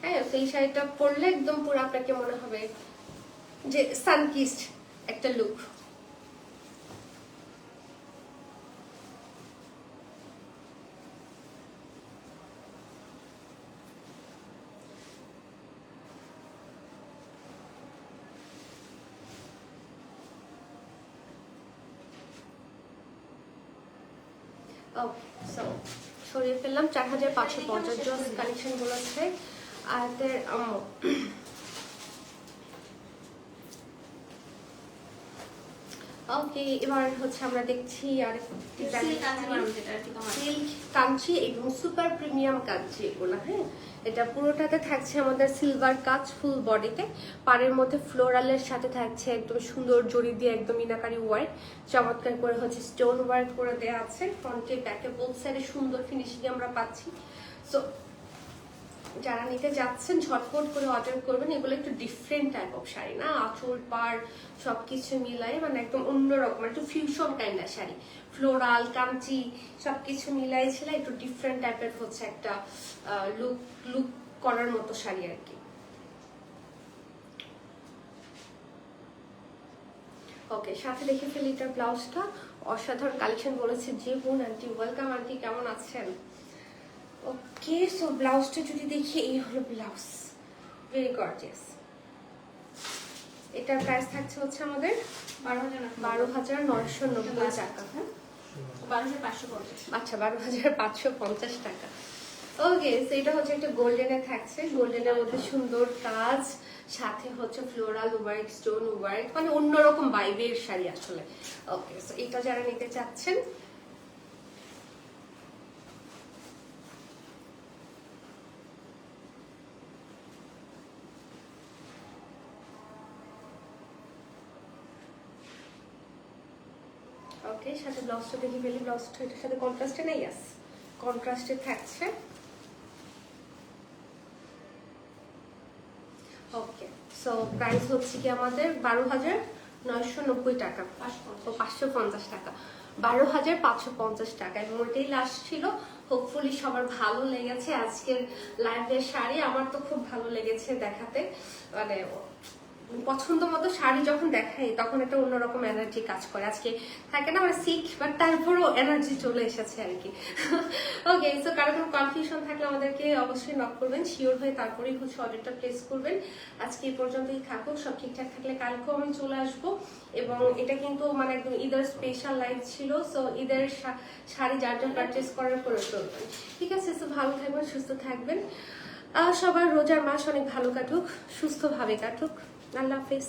হ্যাঁ, তো এই শাড়িটা পরলে একদম পুরো আপনাকে মনে হবে যে সানকিস্ট একটা লুক। সরিয়ে ফেললাম 4550 জোস কালেকশন গুলোছে। আর ওকে, এবার হচ্ছে আমরা দেখছি আর সিল্ক কাঞ্চি এবং সুপার প্রিমিয়াম কাঞ্চি এগুলো। হ্যাঁ, এটা পুরোটাতে থাকছে আমাদের সিলভার কাজ ফুল বডিতে, পাড়ের মধ্যে ফ্লোরালের সাথে থাকছে একদম সুন্দর জড়ি দিয়ে একদম মিনাকারি ওয়ার্ক, চমৎকার করে হচ্ছে স্টোন ওয়ার্ক করে দেওয়া আছে ফ্রন্টে ব্যাকে বোথ সাইডে সুন্দর ফিনিশিং আমরা পাচ্ছি। সো যারা নিতে যাচ্ছেন ঝটপট করে অর্ডার করবেন। এগুলো একটু ডিফারেন্ট টাইপ অফ শাড়ি না, আঁচল পাড় সবকিছু মিলাই মানে একদম অন্যরকম একটু ফিউশন কাইন্ডের শাড়ি, ফ্লোরাল কাঞ্চি সবকিছু মিলাই ছিল, একটু ডিফারেন্ট টাইপের হচ্ছে একটা লুক করার মতো শাড়ি আর কি। ওকে, সাথে দেখে ফেলি এটার ব্লাউজটা, অসাধারণ কালেকশন বলেছে যে বোন আন্টি। ওয়েলকাম আন্টি, কেমন আছেন? ওকে, সো ব্লাউজটা যদি দেখি, এই হলো ব্লাউজ, ভেরি গর্জিয়াস। এটার প্রাইস থাকছে হচ্ছে আমাদের 12,990 টাকা। হ্যাঁ, 12,550। আচ্ছা, 12,550 টাকা। ওকে, সো এটা হচ্ছে একটা গোল্ডেনে থাকছে, গোল্ডেনের মধ্যে সুন্দর কাজ, সাথে হচ্ছে ফ্লোরাল ওয়ার্ক, স্টোন ওয়ার্ক, মানে অন্যরকম ভাইবের শাড়ি আসলে। ওকে, সো এটা যারা নিতে চাচ্ছেন ওকে, সাথে ব্লাউজটা দেখি ফেলি। ব্লাউজটা এটার সাথে কন্ট্রাস্টে নাই, ইয়াস কন্ট্রাস্টে থাকছে। ওকে, সো প্রাইস হচ্ছে কি আমাদের 12,990 টাকা, 550 টাকা, 12,550 টাকা। এবং ওইটাই লাস্ট ছিল। হোপফুলি সবার ভালো লেগেছে আজকের লাইভের শাড়ি। আমার তো খুব ভালো লেগেছে দেখাতে, মানে পছন্দ মতো শাড়ি যখন দেখাই তখন একটা অন্যরকম এনার্জি কাজ করে। আজকে থাকে না আমরা শিখ, বাট তারপরও এনার্জি চলে এসেছে আর কি। ওকে, সো কারো কোনো কনফিউশন থাকলে আমাদেরকে অবশ্যই নক করবেন, শিওর হয়ে তারপরেই হচ্ছে অর্ডারটা প্লেস করবেন। আজকে এই পর্যন্তই থাকুক, সব ঠিকঠাক থাকলে কালকেও আমি চলে আসবো। এবং এটা কিন্তু মানে একদম ঈদের স্পেশাল লাইভ ছিল, সো ঈদের শাড়ি যার যার পারচেস করার করে চলবেন। ঠিক আছে, সো ভালো থাকবেন, সুস্থ থাকবেন। সবার রোজার মাস অনেক ভালো কাটুক, সুস্থভাবে কাটুক। আল্লাহ হাফেজ।